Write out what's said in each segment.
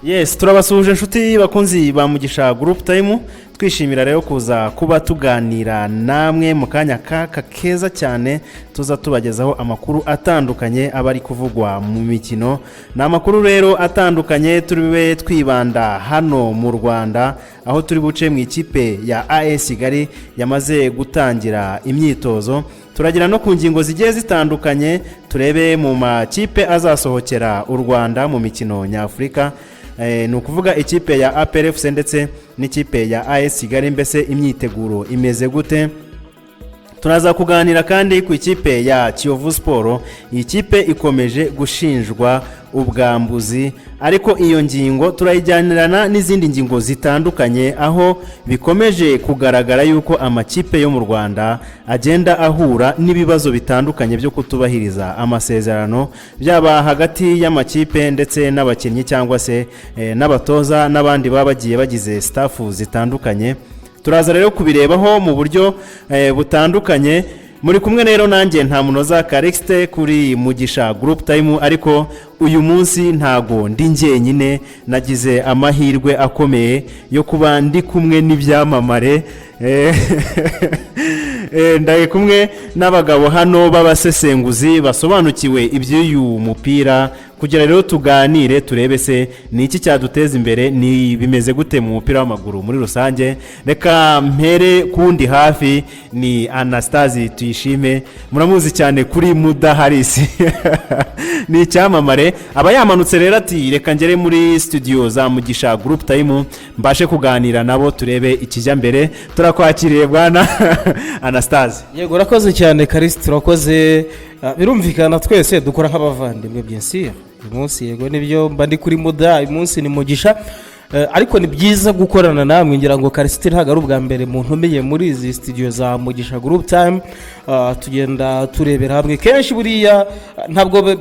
Yes, turabasuhuje inshuti bakunzi ba Mugisha Group Time, twishimira rero kuza kuba tuganira namwe mu kanya keza cyane tuza tubagezaho amakuru atandukanye abari kuvugwa mu mikino. Na amakuru rero atandukanye turibe twibanda hano mu Rwanda, aho turi buce mu ikipe ya AS Kigali yamaze gutangira imyitozo. Turagira no ku ngingo zigiye zitandukanye, turebe mu makipe azasohokera u Rwanda mu mikino Nyafurika. Ni ukuvuga ikipe ya APRFC ndetse n'ikipe ya AS Kigali, mbese imyiteguro imeze gute. Turaza kuganira kandi ku ikipe ya Kiyovu Sport. Iyi kipe ikomeje gushinjwa ubwambuzi, ariko iyo ngingo turayijyanirana n'izindi ngingo zitandukanye, aho bikomeje kugaragara yuko amakipe yo mu Rwanda agenda ahura n'ibibazo bitandukanye byo kutubahiriza amasezerano, byaba hagati y'amakipe ndetse n'abakinnyi cyangwa se n'abatoza n'abandi baba bagiye bagize staff zitandukanye. Turaza rero kubirebaho mu buryo butandukanye. Muri kumwe rero nanjye nta munoza Karexte kuri Mugisha Group Time, ariko uyu munsi ntago ndi njyenyine, nagize amahirwe akomeye yo kuba ndi kumwe n'ibyamamare. Ndaye kumwe n'abagabo hano b'abasesenguzi basobanukiwe iby'uyu mupira, kugira rero tuganire turebe se ni iki cyaduteza imbere, ni bimeze gute mu mupira w'amaguru muri rusange. Reka mpere kundi hafi ni Anastazi Tuyishime, muramuzi cyane kuri Mudaharisi. Ni icyamamare aba yamanutse rero ati reka ngere muri studio za Mugisha Group Time mbashe kuganira nabo turebe ikijya mbere. Turakwakiriye bwana Anastazi. Yego urakoze cyane Karisi, turakoze. Birumvikana twese dukora nk'abavandimwe byinshi. Uyu munsi yego nibyo mba ndi kuri Muda, uyu munsi ni Mugisha, ariko ni byiza gukorana namwe. Ngira ngo Karisi ntago ari ubwa mbere mu ntumiye muri izi studio za Mugisha Group Time. Tugenda turebera hamwe kenshi, buriya ntabwo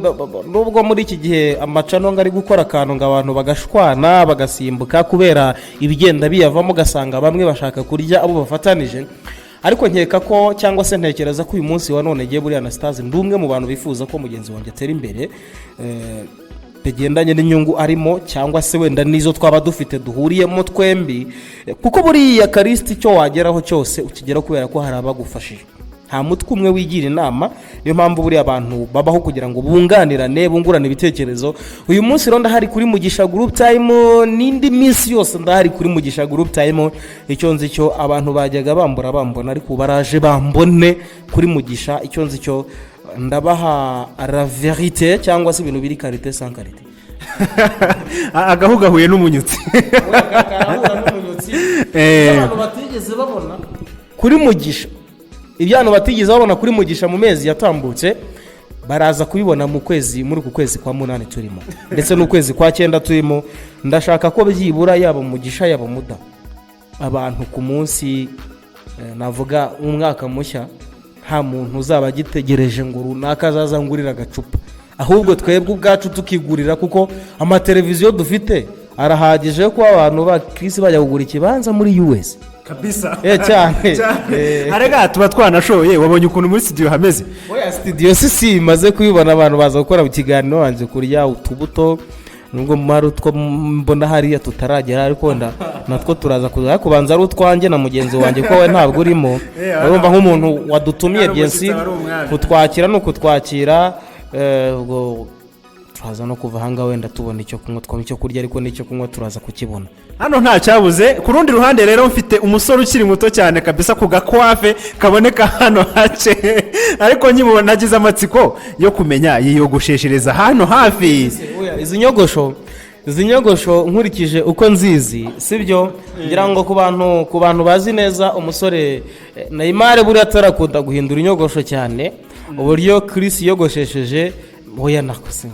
nubwo muri iki gihe amacano ngari gukora akantu ngo abantu bagashwana bagasimbuka kubera ibigenda biyavamo, gasanga bamwe bashaka kurya abo bafatanije. Ariko nkeka ko cyangwa se ntekereza ko uyu munsi wa none giye buri Anastazi ndumwe mu bantu bifuza ko mugenzi wanjye atera imbere, begendanye n'inyungu arimo cyangwa se wenda nizo twaba dufite duhuriyemo twembi, kuko buriya Karisi cyo wageraho cyose ukigera kubera ko hari abagufashije, nta mutwe umwe wigira inama. Niyo mpamvu buri abantu babaho kugira ngo bunganirane bungurane ibitekerezo. Uyu munsi rero ndahari kuri Mugisha Group Time, n'indi minsi yose ndahari kuri Mugisha Group Time. Icyo nzi cyo abantu bajyaga bambona, ariko baraje bambone kuri Mugisha. Icyo nzi cyo ndabaha la vérité, cyangwa se ibintu biri karité sans karité. Agahu gahuye n'umunyutsi. Abantu batigeze babona kuri Mugisha, ibyano batigeze babona kuri Mugisha mu mezi yatambutse, baraza kubibona muri ku kwezi kwa 8 turimo, ndetse n'ukwezi kwa 9 turimo. Ndashaka ko byibura yaba Mugisha yaba Muda, abantu ku munsi navuga umwaka mushya, nta muntu uzaba agitegereje ngo runaka azazangurira agacupa, ahubwo twebwe ubwacu tukigurira, kuko amateleviziyo dufite arahagije ko abantu ba Chris bajya kugura ikibanza muri US kabisa. Cyane. Arega tuba twanashoye. Wabonye ukuntu muri studio hameze? Oya studio si maze kuyibona, abantu baza gukora ikiganiro hanze kurya utubuto, nubwo mari utwo mbona hariya tutaragera, ariko natwo turaza kubanza ari utwanjye na mugenzi wanjye ko we ntabwo urimo. Urumva nk'umuntu wadutumiye byensi kutwakira no kutwakira, ubwo turaza no kuva hanga wenda tubona icyo kunywa, icyo kurya, ariko n'icyo kunywa turaza kukibona. Hano nta cyabuze. Ku rundi ruhande rero mfite umusore ukiri muto cyane kabisa, ku gakwafe kaboneka hano hace, ariko nyibona nagize amatsiko yo kumenya yiyogosheshereza hano hafi. Izi nyogosho nkurikije uko nzizi, sibyo? Ngira ngo ku bantu bazi neza umusore Neymar buri atarakunda guhindura inyogosho cyane, uburyo Chris yogoshesheje. Oya nakose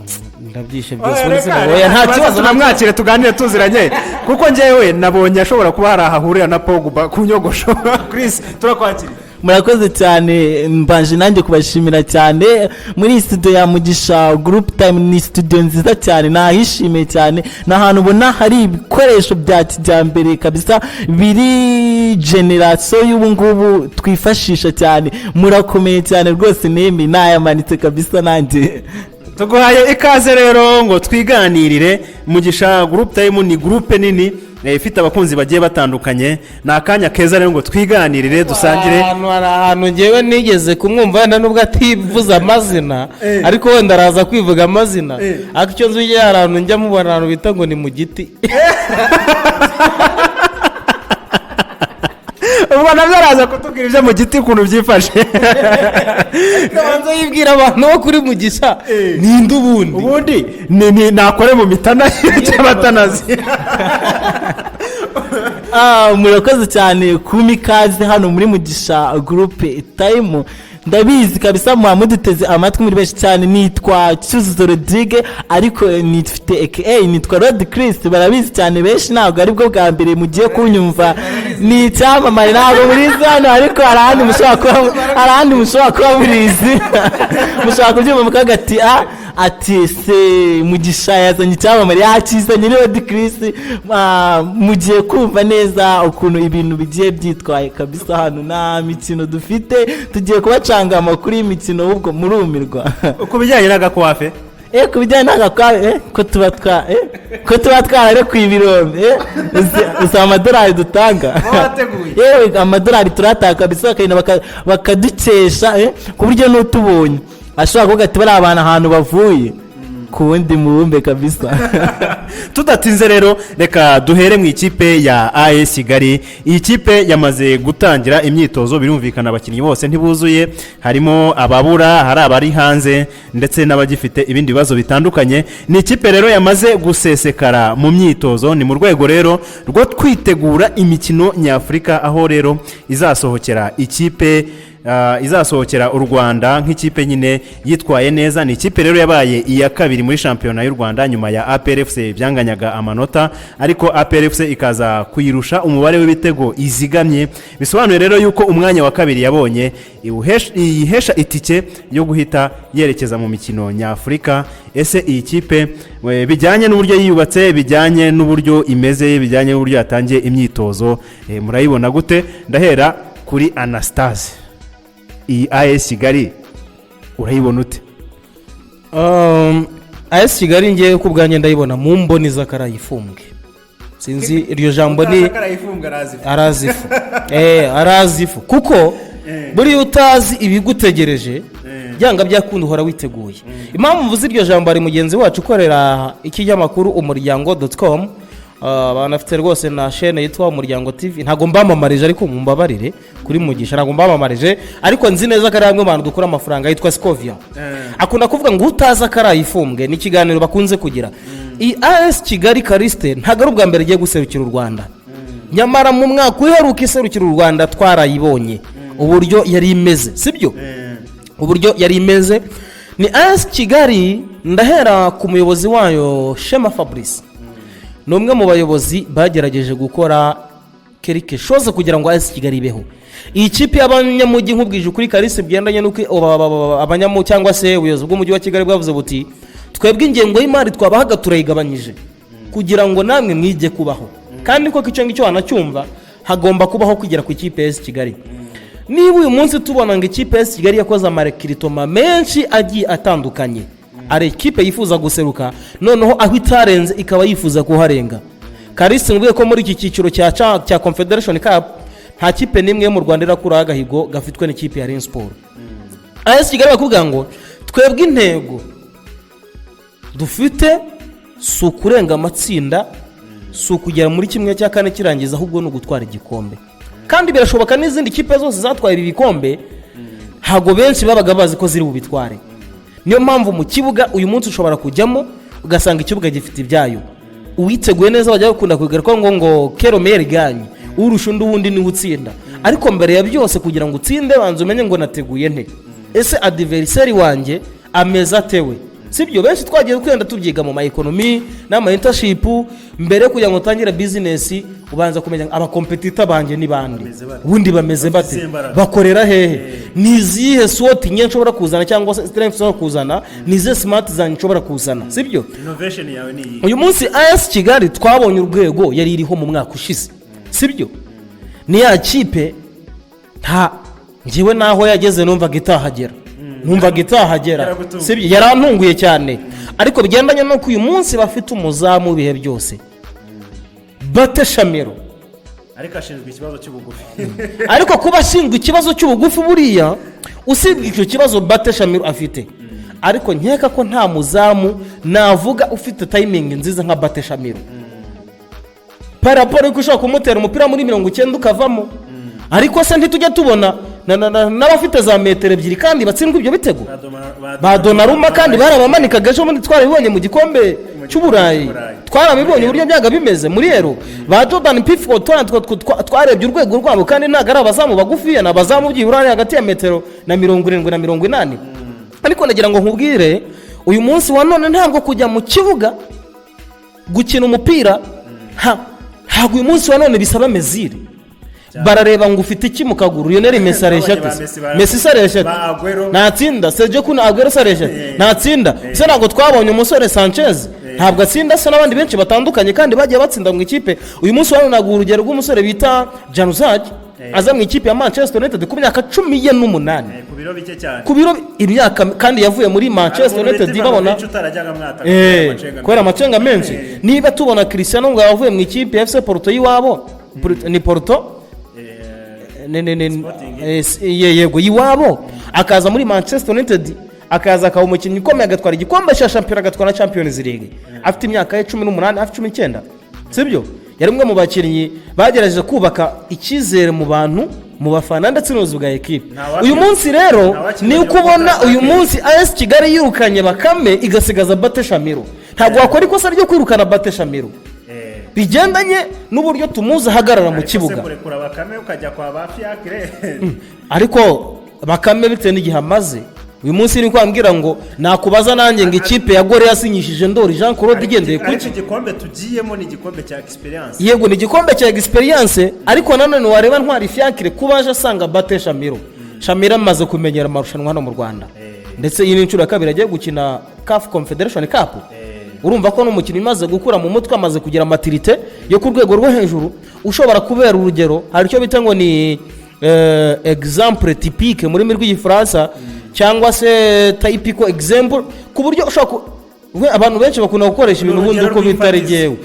ndabyishe byose uretse oya nta kibazo, namwakire tuganire tuziranye, kuko njyewe nabonye ashobora kuba hari ahahurira na Pogba ku nyogosho. Chris turakwakira. Murakoze cyane, mbanje nanjye kubashimira cyane muri studio ya Mugisha Group Time. Ni studio nziza cyane, nahishimiye cyane, n'ahantu ubona hari ibikoresho bya kijyambere kabisa, biri generation y'ubu ngubu twifashisha cyane. Murakomeye cyane rwose, nemi nayamanitse kabisa nanjye. tuguhaye ikaze rero ngo twiganirire. Mugisha group time ni groupe nini ifite abakunzi bagiye batandukanye. Ni akanya keza rero ngo twiganirire dusangire. Ahantu ngewe nigeze kumwumva wenda nubwo ativuza amazina ariko wenda araza kwivuga amazina ariko icyo nzi hari ahantu njya mubona ahantu bita ngo ni mu giti. ubwo nabyo araza kutubwira ibyo mu giti ukuntu byifashe. Kabanza yibwira abantu bo kuri Mugisha ninde ubundi nakore mu mitana y'abatanazi. Murakoze cyane kuma ikaze hano muri Mugisha group time. Ndabizi kabisa muduteze amatwi muri benshi cyane. Nitwa Cyuzuzo Rodrigue ariko nifite aka nitwa Rod Chris. Barabizi cyane benshi, ntabwo ari bwo bwa mbere mugiye kunyumva. Ni icyamamare ntabwo murizi hano ariko harahandi mushobora kuba murizi. Mushobora kubyumva mukagati ati se Mugisha yazanye icyamamare yakizanye ni Rod Chris. Mugiye kumva neza ukuntu ibintu bigiye byitwaye kabisa. Hano na mikino dufite tugiye kubacanga amakuru y'imikino ubwo murumirwa. Uko bijyanye n'agakwafe kubijyanye n'agakwafe ko tuba twarare ku ibirombe usaba amadolari dutanga. Yewe amadolari turatanga kabisa bakagenda bakadukesha ku buryo n'utubonye ashobora kuvuga ati bari abantu ahantu bavuye ku wundi mubumbe kabisa. Tudatinze rero reka duhere mu ikipe ya AS Kigali. Iyi kipe yamaze gutangira imyitozo, birumvikana abakinnyi bose ntibuzuye, harimo ababura, hari abari hanze ndetse n'abagifite ibindi bibazo bitandukanye. Ni ikipe rero yamaze gusesekara mu myitozo, ni mu rwego rero rwo kwitegura imikino Nyafurika, aho rero izasohokera ikipe izasohokera u Rwanda nk'ikipe nyine yitwaye neza. Ni ikipe rero yabaye iya kabiri muri shampiyona y'u Rwanda nyuma ya APRFC byanganyaga amanota, ariko APRFC ikaza kuyirusha umubare w'ibitego izigamye. Bisobanuye rero yuko umwanya wa kabiri yabonye yihesha itike yo guhita yerekeza mu mikino Nyafurika. Ese iyi kipe bijyanye n'uburyo yiyubatse, bijyanye n'uburyo imeze, bijyanye n'uburyo yatangiye imyitozo, murayibona gute? Ndahera kuri Anastase. Iyi AS Kigali urayibona ute? AS Kigali ngiye kubwanye ndayibona mu mboni z'akarayifumbwe. Sinzi iryo jambo ni arazifu. Arazifu kuko buri utazi ibigutegereje byanga byakunda uhora witeguye. Impamvu mvuze iryo jambo ari mugenzi wacu ukorera ikinyamakuru umuryango.com. Banafite rwose na chaîne yitwa Umuryango TV. Ntago mbamamarije ariko mumbabarire kuri Mugisha, ntago mbamamarije ariko nzi neza ko ari hamwe abantu dukora amafaranga yitwa Scovia. Akunda kuvuga ngo utaza karayifumbwe ni kiganiro bakunze kugira. AS Kigali Kariste ntago ari ubwa mbere giye guserukira u Rwanda. Nyamara mu mwaka uheruka iserukira u Rwanda twarayibonye uburyo yari imeze, sibyo? Uburyo yari imeze ni AS Kigali. Ndahera ku muyobozi wayo Shema Fabrice. Numwe mu bayobozi bagerageje gukora quelque chose kugira ngo AS Kigali ibeho. Iyi kipe y'abanyamujyi nk'ubwije kuri Karisi byendanye nuko abanyamu cyangwa se ubuyobozi bw'umujyi wa Kigali bwavuze buti twebwe ingengo y'imari twabahaga turayigabanyije kugira ngo namwe mwige kubaho, kandi ko icyo ngicyo wanacyumva hagomba kubaho kugera ku ikipe AS Kigali. Niba uyu munsi tubona ngo ikipe AS Kigali yakoze amarekiritoma menshi agiye atandukanye, ari ikipe yifuza guseruka noneho aho itarenze ikaba yifuza kuharenga. Karisi ngwiye ko muri iki cyiciro cya Confederation Cup nta kipe nimwe mu Rwanda irakura agahigo gafitwe n'ikipe ya Rayon Sport. AS Kigali bakubwira ngo twebwe intego dufite su kurenga amatsinda, su kugera muri kimwe cya kane kirangiza, ahubwo no gutwara igikombe. Kandi birashoboka n'izindi kipe zose zatwaye ibi bikombe hago benshi babaga bazi ko ziri bubitware. Niyo mpamvu mu kibuga uyu munsi ushobora kujyamo ugasanga ikibuga gifite ibyayo, uwiteguye neza bajya gukunda kugaruka ngo keromere ganye urusha undi wundi ni utsinda. Ariko mbere ya byose kugira ngo utsinde banze umenye ngo nateguye nte, ese adversary wanjye ameza atewe, sibyo? Benshi twagiye kwenda tubyiga mu economy na internship mbere kugira ngo utangire business ubanza kumenya aba competitor banje ni bandi, ubundi bameze bate, bakorera hehe, nizihe SWOT nye nshobora kuzana cyangwa se strength nshobora kuzana, nize smart zanyu nshobora kuzana, sibyo? Innovation yawe ni iyi. Uyu munsi AS Kigali twabonye urwego yari iriho mu mwaka ushize, sibyo? Ni ya kipe nta ngiwe naho yageze numva gitahagera. nkumvaga itahagera sibyo yarantunguye cyane ariko bigendanye no uyu munsi bafite umuzamu bihe byose Bate Shamiro ariko ashinzwe ikibazo cy'ubugufi ariko kuba ashinzwe ikibazo cy'ubugufi buriya usibye icyo kibazo Bate Shamiro afite ariko nkeka ko nta muzamu navuga ufite timing nziza nka Bate Shamiro paraporo yuko ushaka kumutera umupira muri 90 ukavamo ariko se ntitujya tubona n'abafite za metero ebyiri kandi batsindwa ibyo bitego ba Donnarumma kandi barabamanikaga ejo muri twarabibonye mu gikombe cy'uburayi twarabibonye uburyo byaga bimeze muri ero ba Jordan Pickford twarebye urwego rwabo kandi ntago ari abazamu bagufiya n'abazamu by'ibura hagati ya metero na 70 na 80 ariko nagira ngo nkubwire uyu munsi wa none ntabwo kujya mu kibuga gukina umupira ntabwo uyu munsi wa none bisaba mezire barareba ngo ufite iki mu kaguru Lionel Messi areshate Messi sareshate natsinda Sergio Kun Aguero sareshate natsinda se ntabwo twabonye umusore Sanchez ntabwo atsinda se n'abandi benshi batandukanye kandi bagiye batsinda mu ikipe uyu munsi wa none ntabwo urugero rw'umusore bita Januzaj aza mu ikipe ya Manchester United ku myaka 18 ku biro bike cyane ku biro imyaka kandi yavuye muri Manchester United babona kwera amacenga menshi niba tubona Cristiano ngo yavuye mu ikipe ya FC Porto yiwabo ni Porto yego yiwabo akaza muri Manchester United akaza akaba umukinnyi ukomeye agatwara igikombe cya Champions agatwara Champions League afite imyaka 18 afite 19 sibyo yari umwe mu bakinnyi bagerageje kubaka icyizere mu bantu mu bafana ndetse n'ubuzi bwa equipe uyu munsi rero ni ukubona uyu munsi AS Kigali yirukanye Bakame igasigaza Bate Shamiro ntabwo wakora ikosa ryo kwirukana Bate Shamiro bigendanye n'uburyo tumuza hagarara mu kibuga ariko Bakame bitewe n'igihamaze uyu munsi ni kwambwira ngo nakubaza nanjye ngo ikipe ya Gore yasinyishije Ndori Jean Claude igendeye kuri iki gikombe tugiyemo ni igikombe cya experience yego ni igikombe cya experience ariko nanone wareba ntwari Fiacre kubaje asanga Bate Shamiro Shamiro amaze kumenyera amarushanwa hano mu Rwanda ndetse iyi ni inshuro ya kabiri agiye gukina CAF Confederation Cup urumva ko n'umukinnyi maze gukura mu mutwe amaze kugira maturité yo ku rwego rwo hejuru ushobora kubera urugero hari cyo bita ngo ni exemple typique muri rw'igifaransa cyangwa se typical example ku buryo ushaka abantu benshi bakunda gukoresha ibintu bundi uko bitaregewe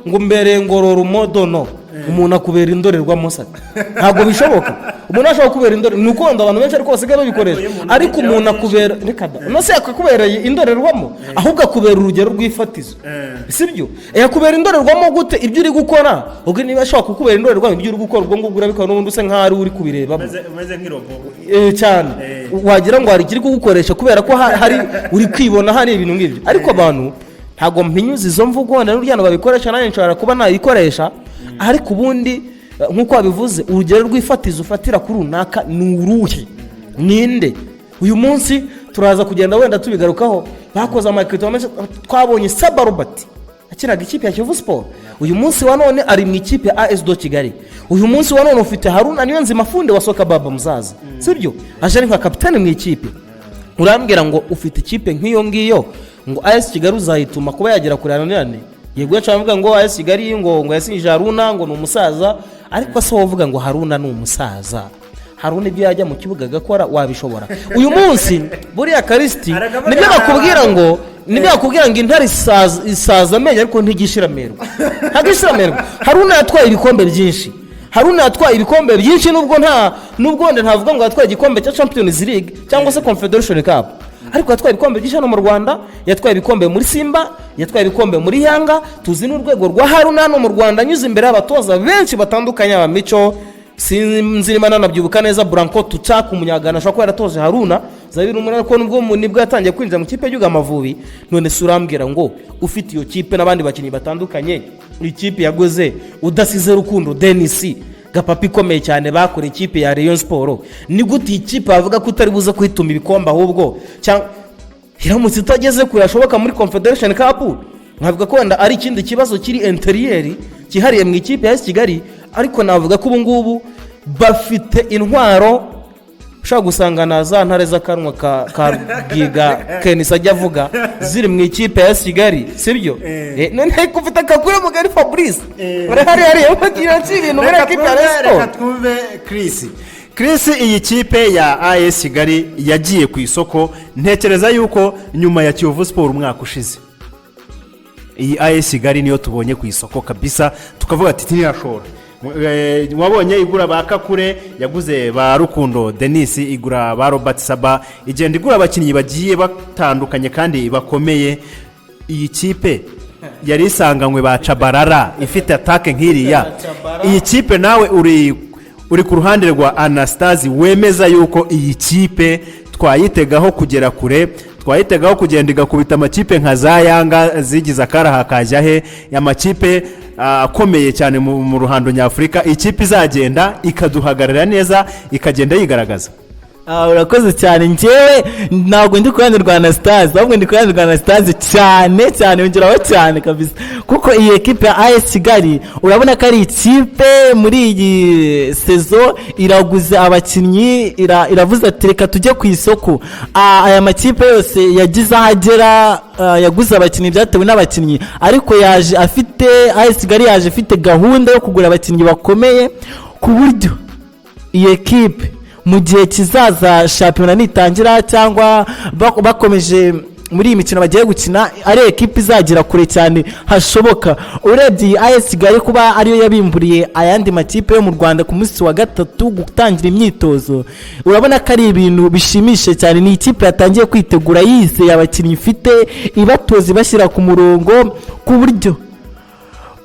ngo mbere ngorora umudono umuntu akubera indorerwamo sata ntabwo bishoboka umuntu ashobora kubera indorerwamo nuko abantu benshi ariko basigaye babikoresha ariko umuntu akubera rekada no se akakubera indorerwamo ahubwo akubera urugero rw'ifatizo sibyo yakubera indorerwamo gute ibyo uri gukora ubwo niba ashobora kukubera indorerwamo ibyo uri gukora ubwo ngubwo urabikora n'ubundi use nk'ari uri kubireba umeze nk'irobo cyane wagira ngo hari ikiri kugukoresha kubera ko hari uri kwibona hari ibintu ngibyo ariko abantu ntago mpinyuza izo mvugo n'uryano babikoresha nanjye nshobora kuba nayikoresha ariko ubundi nkuko wabivuze urugero rw'ifatizo ufatira kuri runaka ni uruhe ninde uyu munsi turaza kugenda wenda tubigarukaho bakoze amakito twabonye Saba Robert akinaga ikipe ya Kiyovu Sport uyu munsi wa none ari mu ikipe ya AS Kigali uyu munsi wa none ufite Haruna Niyonzima funde wa soka baba muzaza sibyo aje nka kapitani mu ikipe urambwira ngo ufite ikipe nk'iyo ngiyo ngo AS Kigali uzahituma kuba yagera kuri anone yego yacavuga ngo AS Kigali ngo yasinje Haruna ngo ni umusaza ariko se wovuga ngo Haruna ni umusaza Haruna ibyo yajya mu kibuga agakora wabishobora uyu munsi buriya Kristi nibyo bakubwira ngo intare isaza amenye ariko ntigishiramero Haruna yatwaye ibikombe byinshi nubwo ntavuga ngo yatwaye igikombe cya Champions League cyangwa se Confederation Cup ariko yatwaye ibikombe byinshi hano mu Rwanda yatwaye ibikombe muri Simba yatwaye ibikombe muri Yanga tuzi n'urwego rwa Haruna hano mu Rwanda anyuze imbere y'abatoza benshi batandukanye abamico sinzirima nanabyibuka neza Branco Tutaka umunyagana ashobora kuba yaratoje Haruna zabiri umunara ko nibwo yatangiye kwinjira mu kipe y'Igihugu Amavubi none surambwira ngo ufite iyo kipe n'abandi bakinnyi batandukanye ikipe yagoze udasize Rukundo Denis gapapi ikomeye cyane bakora ikipe ya Rayon Sport ni gute ikipe bavuga ko utari buza kwituma ibikombe ahubwo cyangwa iramutse itageze ku yashoboka muri Confederation Cup nkavuga ko wenda ari ikindi kibazo kiri interieur kihariye mu ikipe ya Kigali ariko navuga ko ubu ngubu bafite intwaro ushaka gusangana za ntare z'akanwa ka Bwiga Kenisa ajya avuga ziri mu ikipe ya Kigali sibyo none kufite kakure mugari Fabrice barahari bagira ibintu muri ikipe ya Sport twumve Chris Chris, iyi kipe ya AS Kigali yagiye ku isoko, ntekereza yuko nyuma ya Kiyovu Sport umwaka ushize iyi AS Kigali niyo tubonye ku isoko kabisa, tukavuga ati ntiyashora. Wabonye igura ba Kakure, yaguze ba Rukundo Denis, igura ba Robert Saba, igenda igura abakinnyi bagiye batandukanye kandi bakomeye. Iyi kipe yari isanganywe ba Tchabalala ifite atake nk'iriya. Iyi kipe nawe uri ku ruhande rwa Anastase, wemeza yuko iyi kipe twayitegaho kugera kure, twayitegaho kugenda igakubita amakipe nka za Yanga zigize akaraha kajya he, amakipe akomeye cyane mu ruhando Nyafurika. Ikipe izagenda ikaduhagarara neza, ikagenda yigaragaza. Urakoze cyane. Njyewe ntabwo ndi kuruhande rwa Anastase, ahubwo ndi kuruhande rwa Anastase cyane ongeraho cyane kabisa, kuko iyi ekipe ya AS Kigali urabona ko ari ikipe muri iyi sezo iraguze abakinnyi, iravuze ati reka tujye ku isoko. Aya makipe yose yagize ahagera, yaguze abakinnyi byatewe n'abakinnyi, ariko yaje afite AS Kigali yaje afite gahunda yo kugura abakinnyi bakomeye, ku buryo iyi ekipe mu gihe kizaza shampiyona nitangira cyangwa bakomeje muri iyi mikino bagiye gukina, ari ekipe izagira kure cyane hashoboka. Urebye AS Kigali kuba ariyo yabimburiye ayandi makipe yo mu Rwanda ku munsi wa gatatu gutangira imyitozo, urabona ko ari ibintu bishimishe cyane. Ni ikipe yatangiye kwitegura, yizeye abakinnyi ifite, ibatoza ibashyira ku murongo, ku buryo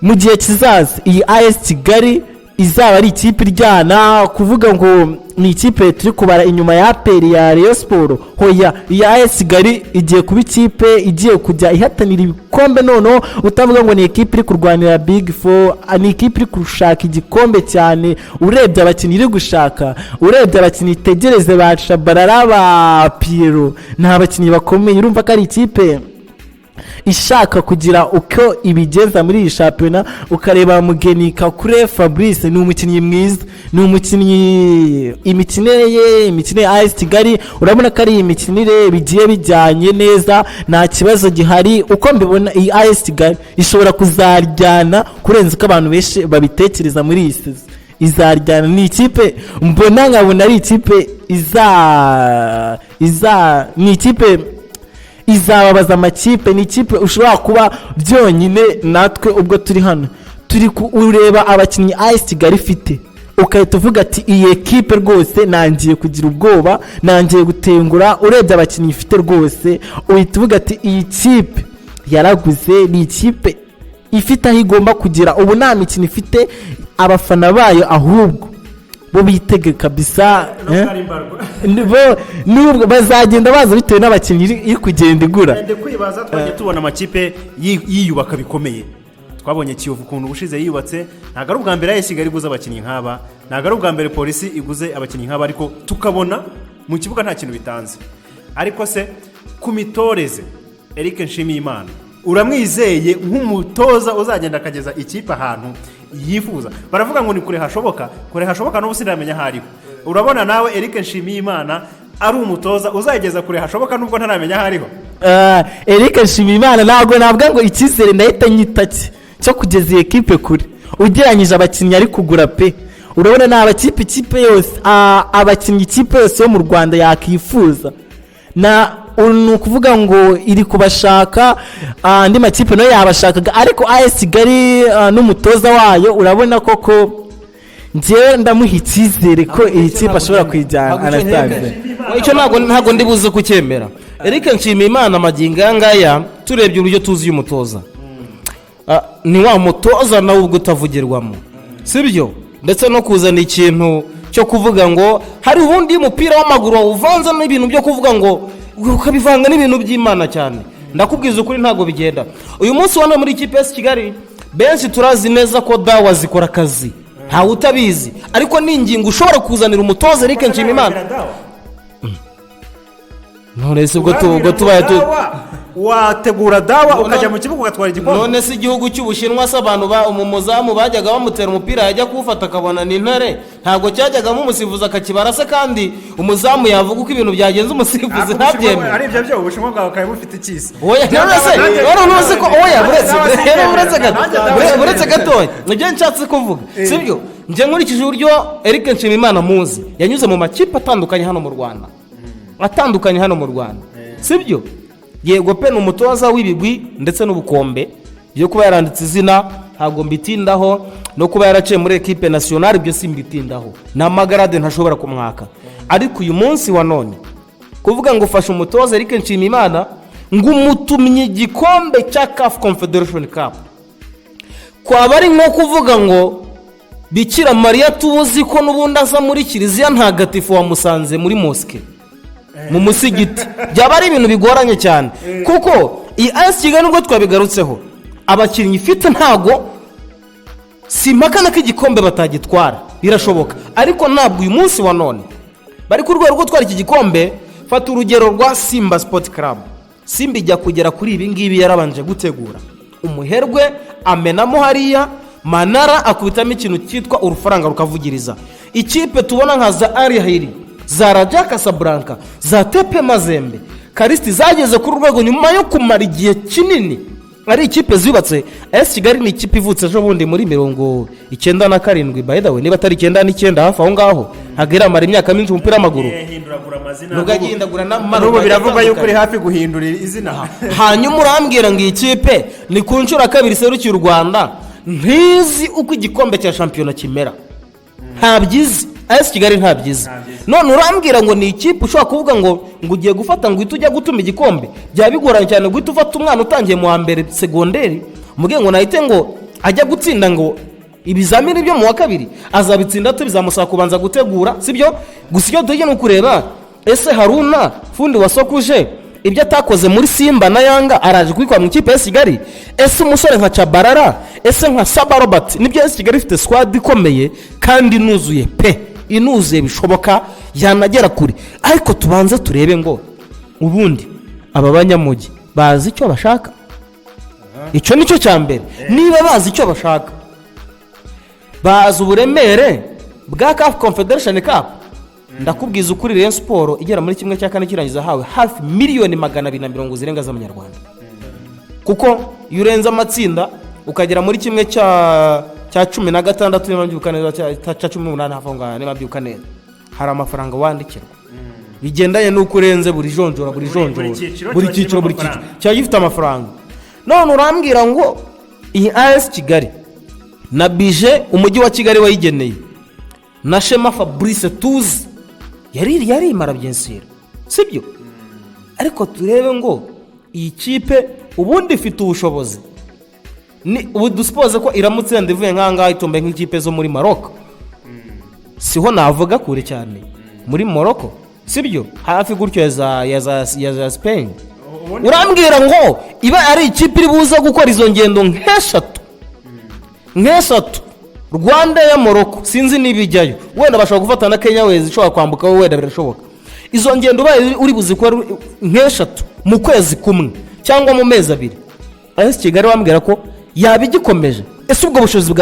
mu gihe kizaza iyi AS Kigali izaba ari ikipe iryana. Kuvuga ngo ni ikipe turi kubara inyuma ya APR ya Rayon Sport, hoya iya AS Kigali igiye kuba ikipe igiye kujya ihatanira ibikombe. Noneho utavuga ngo ni ikipe iri kurwanira Big 4, ni ikipe iri gushaka igikombe cyane. Urebye abakinnyi iri gushaka, urebye abakinnyi itegereze ba Tchabalala, ba Pierrot, nta bakinnyi bakomeye. Urumva ko ari ikipe ishaka kugira uko ibigeza muri iyi shampiyona. Ukareba Mugeni Kakure Fabrice, ni umukinnyi mwiza, ni umukinnyi, imikinire ya AS Kigali urabona ko ari imikinire bigiye bijyanye neza, nta kibazo gihari. Uko mbibona iyi AS Kigali ishobora kuzaryana kurenza uko abantu benshi babitekereza muri iyi season. Izaryana, ni ikipe mbona nkabona ari ikipe ni ikipe izababaza amakipe. Ni ikipe ushobora kuba byonyine natwe ubwo turi hano turi ureba abakinnyi AS Kigali ifite, ukahita uvuga ati iyi ekipe rwose nangiye kugira ubwoba, nangiye gutengura. Urebye abakinnyi ifite rwose uhita uvuga ati iyi kipe yaraguze, ni ikipe ifite aho igomba kugera. Ubu nta mikino ifite, abafana bayo ahubwo bo bitege kabisa, nubwo bazagenda baza bitewe n'abakinnyi iri kugenda igura. Ndende kwibaza, twagiye tubona amakipe yiyubaka bikomeye. Twabonye Kiyovu ukuntu ubushize yiyubatse, ntabwo ari ubwa mbere AS Kigali iguze abakinnyi nk'aba, ntabwo ari ubwa mbere polisi iguze abakinnyi nk'aba, ariko tukabona mu kibuga nta kintu bitanze. Ariko se ku mitoreze, Eric Nshimiyimana uramwizeye nk'umutoza uzagenda akageza ikipe ahantu yifuza? Baravuga ngo ni kure hashoboka n'ubu sinamenya aho ariho. Urabona nawe Eric Nshimiyimana ari umutoza uzageza kure hashoboka nubwo ntaramenya aho ariho? Eric Nshimiyimana ntabwo navuga ngo icyizere ndahita nyitaki cyo kugeza iyi ekipe kure, ugereranyije abakinnyi ari kugura pe. Urabona ni abakipe ikipe yose, abakinnyi ikipe yose yo mu Rwanda yakifuza, ni ukuvuga ngo iri kubashaka, andi makipe nayo yabashakaga. Ariko AS Kigali n'umutoza wayo urabona koko njyewe ndamuha icyizere ko iyi kipe ashobora kwijyana. Anastase icyo ntabwo ndi buze kucyemera. Eric Nshimiyimana magingo ngaya turebye uburyo tuzi uyu mutoza, ni wa mutoza nawe ubwo utavugirwamo, sibyo? Ndetse no kuzana ikintu cyo kuvuga ngo hari ubundi umupira w'amaguru uvanze n'ibintu byo kuvuga ngo ukabivanga n'ibintu by'Imana cyane. Ndakubwiza ukuri ntabwo bigenda. Uyu munsi wane muri ikipe AS Kigali benshi turazi neza ko dawa zikora akazi, ntawe utabizi, ariko ni ingingo ushobora kuzanira umutoza Eric Nshimiyimana. None se ubwo tubaye wategura dawa ukajya mu kibuga ugatwara igikombe. None se igihugu cy'Ubushinwa se abantu umuzamu bajyaga bamutera umupira yajya kuwufata akabona ni intare, ntabwo cyajyagamo umusifuzi akakibara se, kandi umuzamu yavuga uko ibintu byagenze umusifuzi ntabyemere. Ari ibyo byo Ubushinwa bwawe ukaba bufite icyisi. Oya none ko oya buretse gatoya nibyo nshatse kuvuga, sibyo? Nje nkurikije uburyo Eric Nshimiyimana muzi yanyuze mu makipe atandukanye hano mu Rwanda, sibyo? Yego pe n'umutoza w'ibigwi ndetse n'ubukombe byo kuba yaranditse izina ntabwo mbitindaho, no kuba yaraciye muri equipe nationale byo simbitindaho, na magarade ntashobora kumwaka. Ariko uyu munsi wa none kuvuga ngo ufashe umutoza Eric Nshimiyimana ngo umutumye igikombe cya CAF Confederation Cup, kwaba ari nko kuvuga ngo Bikira Mariya tuzi ko n'ubundi aza muri Kiliziya Ntagatifu wa Musanze muri Mosque mu musigiti, byaba ari ibintu bigoranye cyane. Kuko iyi AS Kigali nubwo twabigarutseho abakinnyi ifite ntago simpakana ko igikombe batagitwara, birashoboka, ariko ntabwo uyu munsi wa none bari ku rwego rwo gutwara iki gikombe. Fata urugero rwa Simba Sport Club. Simba ijya kugera kuri ibi ngibi yarabanje gutegura umuherwe amenamo hariya, Manara akubitamo ikintu cyitwa urufaranga rukavugiriza. Ikipe tubona nka za Al-Ahly, za Raja Casablanca, za Tepe Mazembe, Karisti zageze ku rwego nyuma yo kumara igihe kinini ari ikipe zubatse. AS Kigali ni ikipe ivutse ejo bundi muri 97 by the way, niba atari 99 hafi aho ngaho, hagera mara imyaka myinshi umupira w'amaguru nubwo agihindagura n'ubu biravuga yuko uri hafi guhindura izina. Hanyuma urambwira ngo ikipe ni ku nshuro kabiri serukiye u Rwanda ntizi uko igikombe cya shampiyona kimera, ntabyizi. AS Kigali ntabyizi. None urambwira ngo ni ikipe ushobora kuvuga ngo ugiye gufata ngo uhite ujya gutuma igikombe, byaba bigoranye cyane guhita ufata umwana utangiye mu wa mbere segonderi umubwiye ngo nahite ngo ajya gutsinda ngo ibizamini byo mu wa kabiri azabitsinda bizamusaba kubanza gutegura, sibyo? Gusa icyo tujye no kureba ese Haruna fundi wasokuje ibyo atakoze muri Simba na Yanga araje kwikwa mu ikipe ya Kigali. Ese umusore nka Tchabalala, ese nka Saba Robert, nibyo AS Kigali ifite squad ikomeye kandi inuzuye pe, inuzuye bishoboka yanagera kuri. Ariko tubanze turebe ngo ubundi aba banyamujyi bazi icyo bashaka. Icyo nicyo cya mbere. Niba bazi icyo bashaka, bazi uburemere bwa CAF Confederation Cup, ndakubwiza ukuri Rayon Sport igera muri kimwe cya kane kirangiza hawe hafi miliyoni 240 zirenga z'amanyarwanda. Kuko yurenza amatsinda ukagera muri kimwe cya 16 n'ababyuka neza cya 18 hafi ngana n'ababyuka neza, hari amafaranga wandikirwa bigendanye n'uko urenze buri jonjora buri cyiciro cya gifite amafaranga. None urambwira ngo iyi AS Kigali na bije umujyi wa Kigali wayigeneye na Shema Fabrice tuzi yari imara byensira, sibyo? Ariko turebe ngo iyi kipe ubundi ifite ubushobozi, ni ubu duspose ko iramutse ndivuye nkanga itombe nk'ikipe zo muri Maroc, siho navuga kure cyane muri Morocco, sibyo? Hafi gutyo ya Spain. Urambwira ngo iba ari ikipe iri buza gukora izo ngendo nk'eshatu Rwanda ya Morocco, sinzi nibijyayo, wenda bashobora gufata na Kenya wezi ishobora kwambuka, wenda birashoboka. Izo ngendo baye uri buzikora nk'eshatu mu kwezi kumwe cyangwa mu mezi abiri. AS Kigali wambwira ko yabigikomeje. Ese ubwo bushobozi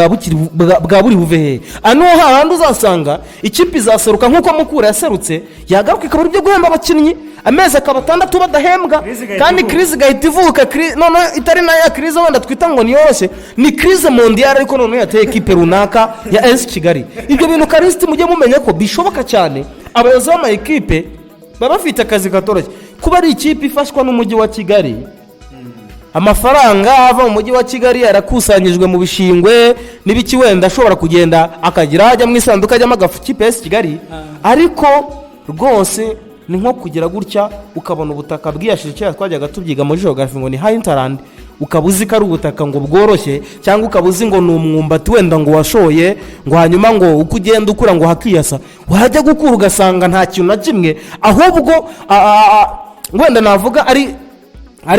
bwa buri buve he? Ano hahandi uzasanga ikipe izaseruka nkuko Mukura yaserutse, yagaruka ikabura ibyo guhemba abakinnyi, amezi akaba 6 badahembwa, kandi crise gahita ivuka. None itari na ya crise wenda twita ngo ni yoroshye, ni crise mondiale, ariko none yateye equipe runaka ya AS Kigali. Ibyo bintu Karisti mujye mumenye ko bishoboka cyane. Abayobozi b'ama equipe baba bafite akazi katoroshye. Kuba ari ikipe ifashwa n'umujyi wa Kigali, amafaranga ava mu mujyi wa Kigali yarakusanyijwe mu bishingwe n'ibiki, wenda ashobora kugenda akagira ajya mu isanduka ajyamo agafu kipe AS Kigali. Ariko rwose ni nko kugira gutya ukabona ubutaka bwiyashije cyane twajyaga tubyiga muri geography ngo ni hinterland, ukabuzi ko ari ubutaka ngo bworoshye, cyangwa ukabuzi ngo ni umwumbati wenda ngo washoye ngo hanyuma ngo uko ugenda ukura ngo hakiyasa, wajya gukura ugasanga nta kintu na kimwe, ahubwo wenda navuga ari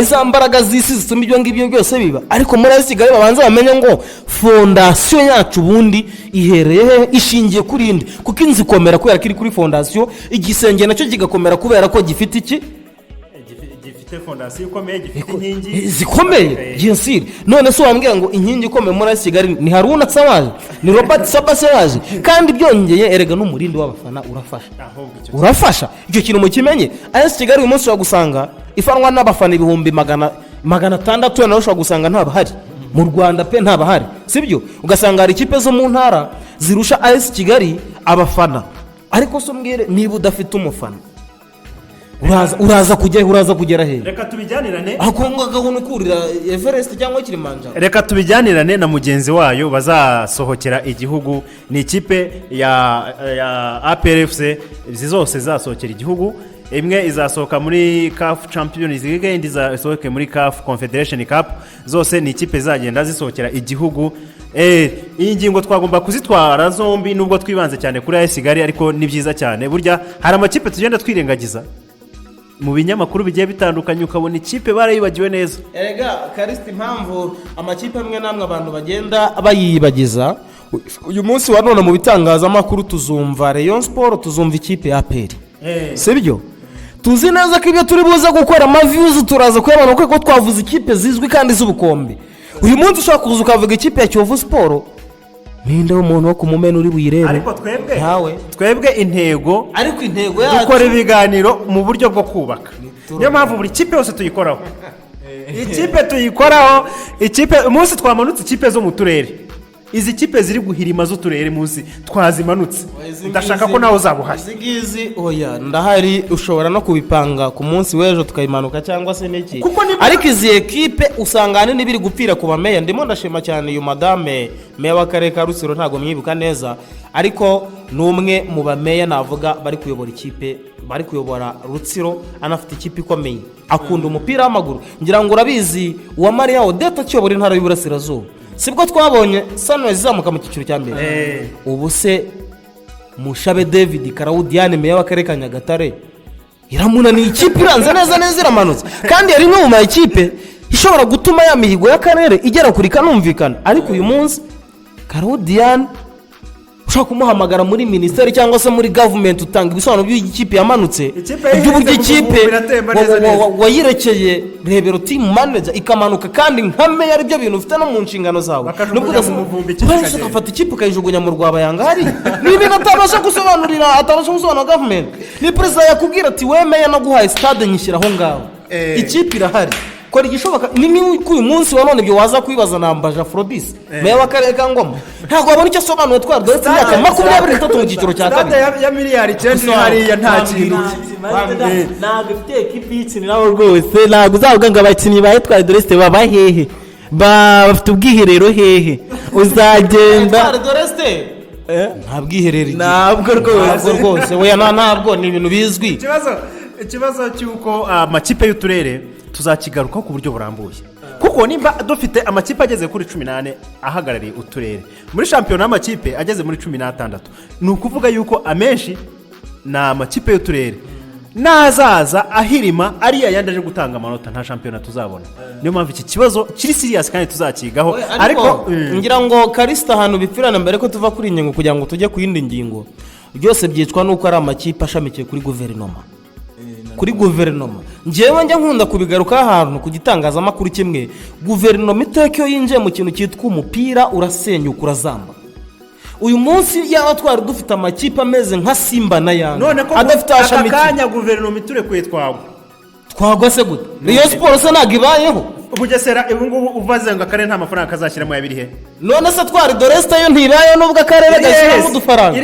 za mbaraga z'isi zituma ibyo ngibyo byose biba. Ariko muri AS Kigali babanza bamenye ngo fondation yacu ubundi ihereye ishingiye kuri indi, kuko inzi komera kubera kiri kuri fondation, igisenge nacyo kigakomera kubera ko gifite iki fondasiyo ikomeye gifite inkingi zikomeye jensire none se wambwira ngo inkingi ikomeye muri AS Kigali ni Haruna Tsawaje ni Robert Sabasewaje kandi byongeye erega n'umurindi w'abafana urafasha icyo kintu mukimenye AS Kigali uyu munsi wagusanga ifanwa n'abafana ibihumbi magana atandatu naho ushobora gusanga ntabahari mu Rwanda pe ntabahari sibyo ugasanga hari ikipe zo mu ntara zirusha AS Kigali abafana ariko so mbwire niba udafite umufana uraza kugera he reka tubijyanirane akonga gahunda kurira Everest cyangwa Kilimanjaro reka tubijyanirane na mugenzi wayo bazasohokera igihugu ni ikipe ya APRFC zose zasohokera igihugu imwe izasohoka muri CAF Champions League indi izasohoke muri CAF Confederation Cup zose ni ikipe zagenda zisohokera igihugu iyi ngingo twagomba kuzitwara zombi nubwo twibanze cyane kuri AS Kigali ariko ni byiza cyane burya hari amakipe tugenda twirengagiza mu binyamakuru bigiye bitandukanye ukabona ikipe barayibagiwe neza erega Kariste impamvu amakipe amwe namwe abantu bagenda bayibagiza uyu munsi wa none mu bitangazamakuru tuzumva Rayon Sport tuzumva ikipe ya APR sibyo tuzi neza ko ibyo turi buze gukora amaviews turaza kuyabona kuko twavuze ikipe zizwi kandi z'ubukombe uyu munsi ushaka kuza ukavuga ikipe ya Kiyovu Sport ninde umuntu wo kumumena uri buyirebe ariko twebwe intego yacu dukora ibiganiro mu buryo bwo kubaka niyo mpamvu buri kipe yose tuyikoraho ikipe umunsi twamanutse ikipe zo mu turere izi kipe ziri guhirima z'uturere munsi twazimanutse ndashaka ko nawe uzabuhari izi oya ndahari ushobora no kubipanga ku munsi w'ejo tukayimanuka cyangwa se n'iki ariko izi ekipe usanga n'ibiri gupfira ku bameya ndimo ndashima cyane uyu madame meya w'akarere ka Rutsiro ntago mwibuka neza ariko n'umwe mu bameya navuga bari kuyobora ikipe bari kuyobora Rutsiro anafite ikipe ikomeye akunda umupira w'amaguru ngira ngo urabizi wa Maria Odeta cyobora intara y'Uburasirazuba sibwo twabonye Sunrise izamuka mu cyiciro cya mbere ubu se Mushabe David Karawudiane meya w'akarere ka Nyagatare iramunaniye ikipe iranze neza iramanutse kandi yari no mu makipe ishobora gutuma ya mihigo y'akarere igera kuri kanumvikana ariko uyu munsi Karawudiane ushaka kumuhamagara muri ministeri cyangwa se muri government utanga ibisobanuro by'ikipe yamanutse iby'uburyo ikipe wayirekeye rebero team manager ikamanuka kandi nkame yari byo bintu ufite no mu nshingano zawe nubwo ugafata ikipe ukayijugunya mu Rwabayanga hari niba atabasha gusobanurira government ni president yakubwira ati wemeye no guhaye stade nyishyira aho ngaho ikipe irahari kora igishoboka ni uyu munsi wa none ibyo waza kwibaza nambaje Afrodis meya w'akarere ka Ngoma ntabwo wabona icyo asobanuye twari dore imyaka 23 mu cyiciro cya kabiri ya miliyari 10 hariya nta kintu ntabwo ifite ekipi y'ikiniraho rwose ntabwo uzavuga ngo abakinnyi ba twari dore baba hehe bafite ubwiherero hehe uzagenda Doreste nta bwiherero ntabwo rwose weya ntabwo ni ibintu bizwi ikibazo cy'uko amakipe y'uturere tuzakigarukaho ku buryo burambuye kuko nimba dufite amakipe ageze kuri 18 ahagarariye uturere muri shampiyona y'amakipe ageze muri 16 ni ukuvuga yuko amenshi na amakipe y'uturere nazaza ahirima ariya yandaje gutanga amanota nta shampiyona tuzabona niyo mpamvu iki kibazo kiri serious kandi tuzakigaho ariko ngira ngo Karista hano bipfirana mbere ko tuva kuri ingingo kugira ngo tujye ku yindi ngingo byose byitwa nuko ari amakipe ashamikiye kuri guverinoma njyewe njya nkunda kubigaruka ahantu ku gitangazamakuru kimwe guverinoma iteka iyo yinjiye mu kintu cyitwa umupira urasenyuka urazamba uyu munsi yaba twari dufite amakipe ameze nka Simba na Yanga adafite ashamikiye akanya guverinoma iturekuye twagwa se gute Rayon Sport se ntabwo ibayeho Bugesera ubungubu uvaze ngo akarere nta mafaranga kazashyiramo yabirihe none se twari Doreste yo ntibayeho nubwo akarere gashyiramo udufaranga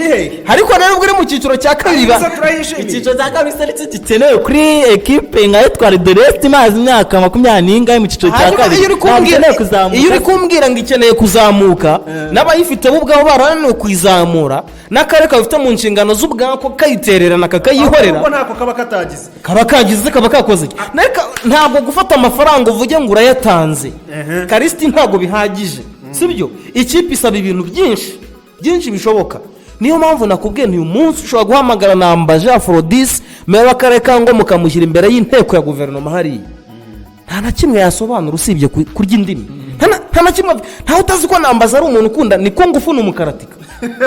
ariko rero ubwo uri mu cyiciro cya kabiri icyiciro cya kabiri se gikenewe kuri ekipe nka twari Doreste imaze imyaka 20 mu cyiciro cya kabiri iyo uri kumbwira ngo ikeneye kuzamuka n'abayifite bo ubwabo barananiwe kuyizamura n'akarere kafite mu nshingano z'ubwako kayitererana kakayihorera kuko ntako kaba kakoze ntabwo gufata amafaranga uvuge ngo urayatanze Kariste ntabwo bihagije sibyo ikipe isaba ibintu byinshi bishoboka niyo mpamvu nakubwiye uyu munsi ushobora guhamagara nambaje Afrodis meya w'akarere ka Ngoma mukamushyira imbere y'inteko ya guverinoma hariya nta na kimwe yasobanura usibye kurya indimi nta na kimwe ntawe utazi ko nambaza ari umuntu ukunda niko ngufu n'umukaratika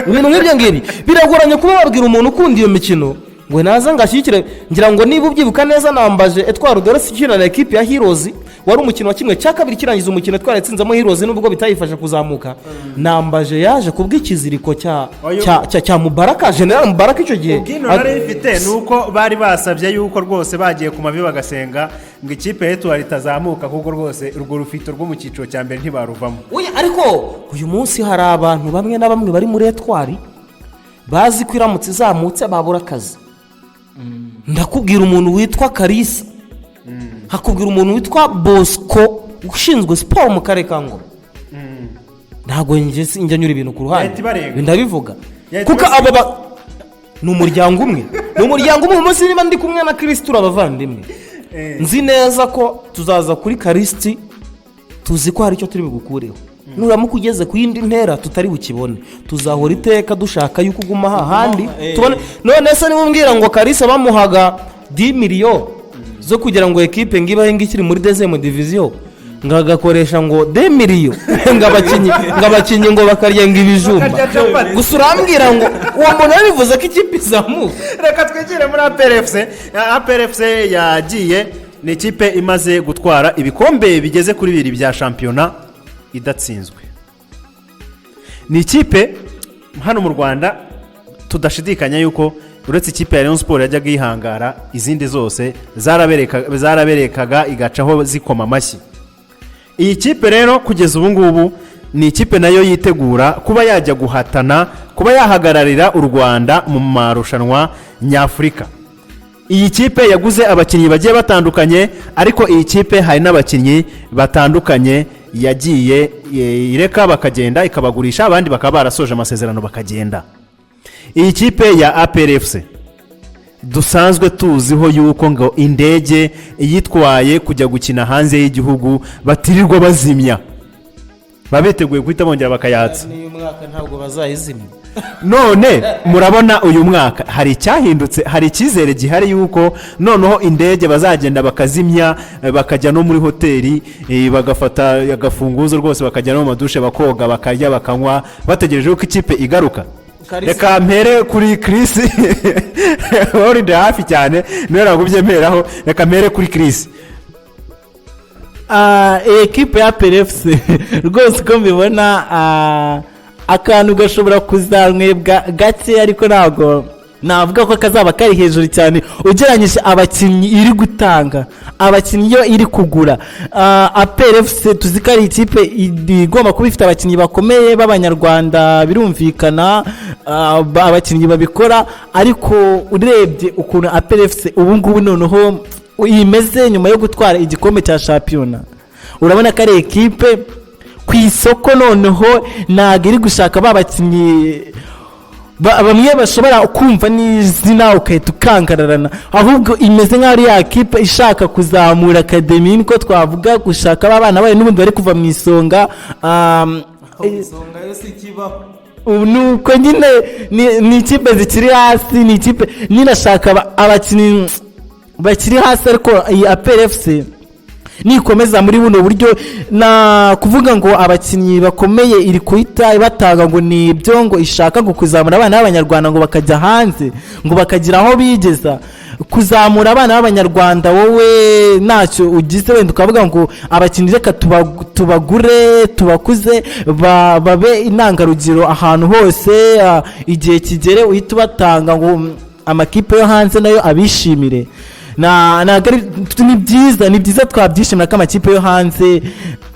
ibintu nk'ibyo ngibi biragoranye kuba wabwira umuntu ukunda iyo mikino ngo naza ngashyigikire ngira ngo niba ubyibuka neza nambaje etwara dore sikira na ekipe ya Heroes wari umukino wa kimwe cya kabiri kirangiza umukino twaretsinzamo Heroes nubwo bitayifasha kuzamuka nambaje yaje kubw'ikiziriko cya Mubaraka General Mubaraka icyo gihe ubwino nari ifite nuko bari basabye yuko rwose bagiye ku mavi bagasenga ngo ikipe yetu itazamuka kuko rwose urwo rufito rwo mu cyiciro cya mbere ntibaruvamo ariko uyu munsi hari abantu bamwe na bamwe bari muri etwari bazi ko iramutse izamutse babura akazi ndakubwira umuntu witwa Karisa hakubwira umuntu witwa Bosco ushinzwe siporo mu karere ka Ngoma ntabwo njya nyura ibintu ku ruhande ndabivuga kuko abo ni umuryango umwe umunsi niba ndi kumwe na Kristo abavandimwe nzi neza ko tuzaza kuri Kristo tuzi ko hari icyo turi bugukureho nuramuka ugeze ku yindi ntera tutari bukibone tuzahora iteka dushaka yuko uguma hahandi tubone none se niba umbwira ngo Karisa bamuhaga 10 miliyoni zo kugira ngo ekipe ngibahe ngikiri muri deuxième division ngagakoresha ngo 2 miliyoni ngabakinnyi ngo bakarya ngibijumba gusa urambwira ngo uwo muntu yabivuze ko ikipe izamuka reka twegere muri APRFC yagiye ni ikipe imaze gutwara ibikombe bigeze kuri 2 bya shampiyona idatsinzwe ni ikipe hano mu Rwanda tudashidikanya yuko uretse ikipe ya Rayon Sport yajyaga yihangara izindi zose zaraberekaga igacaho zikoma amashyi iyi kipe rero kugeza ubu ngubu ni ikipe nayo yitegura kuba yajya guhatana kuba yahagararira u Rwanda mu marushanwa Nyafurika iyi kipe yaguze abakinnyi bagiye batandukanye ariko iyi kipe hari n'abakinnyi batandukanye yagiye ireka bakagenda ikabagurisha abandi bakaba barasoje amasezerano bakagenda iyi kipe ya APRFC dusanzwe tuziho yuko ngo indege yitwaye kujya gukina hanze y'igihugu batirirwa bazimya babiteguye guhita bongera bakayatsa uyu mwaka ntabwo bazayizimya none murabona uyu mwaka hari icyahindutse hari icyizere gihari yuko noneho indege bazagenda bakazimya bakajya no muri hoteli bagafata agafunguzo rwose bakajya no mu madushe bakoga bakarya bakanywa bategereje ko ikipe igaruka reka mpere kuri Chris uri hafi cyane niyo nagubyemeraho reka mpere kuri Chris ekipe ya APRFC rwose uko mbibona akantu gashobora kuzanywebwa gake ariko ntabwo navuga ko kazaba kari hejuru cyane ugereranyije abakinnyi iri gutanga abakinnyi iyo iri kugura APRFC tuzi ko ari ikipe igomba kuba ifite abakinnyi bakomeye b'abanyarwanda birumvikana abakinnyi babikora ariko urebye ukuntu APRFC ubu ngubu noneho imeze nyuma yo gutwara igikombe cya shampiyona urabona ko ari ekipe ku isoko noneho ntabwo iri gushaka babakinnyi bamwe bashobora kumva n'izina ukahita ukangararana ahubwo imeze nk'aho ari ya kipe ishaka kuzamura akademi niko twavuga gushaka abana bayo n'ubundi bari kuva mu isonga isonga yose ikibaho nuko nyine ni ikipe zikiri hasi ni ikipe ninashaka abakinnyi bakiri hasi ariko iyi APRFC nikomeza muri buno buryo na kuvuga ngo abakinnyi bakomeye iri kuhita batanga ngo ni ibyo ngo ishaka ngo kuzamura abana b'abanyarwanda ngo bakajya hanze ngo bakagira aho bigeza kuzamura abana b'abanyarwanda wowe ntacyo ugize wenda ukavuga ngo abakinnyi reka tubagure tubakuze babe intangarugero ahantu hose igihe kigere uhita ubatanga ngo amakipe yo hanze nayo abishimire ni byiza twabyishimira ko amakipe yo hanze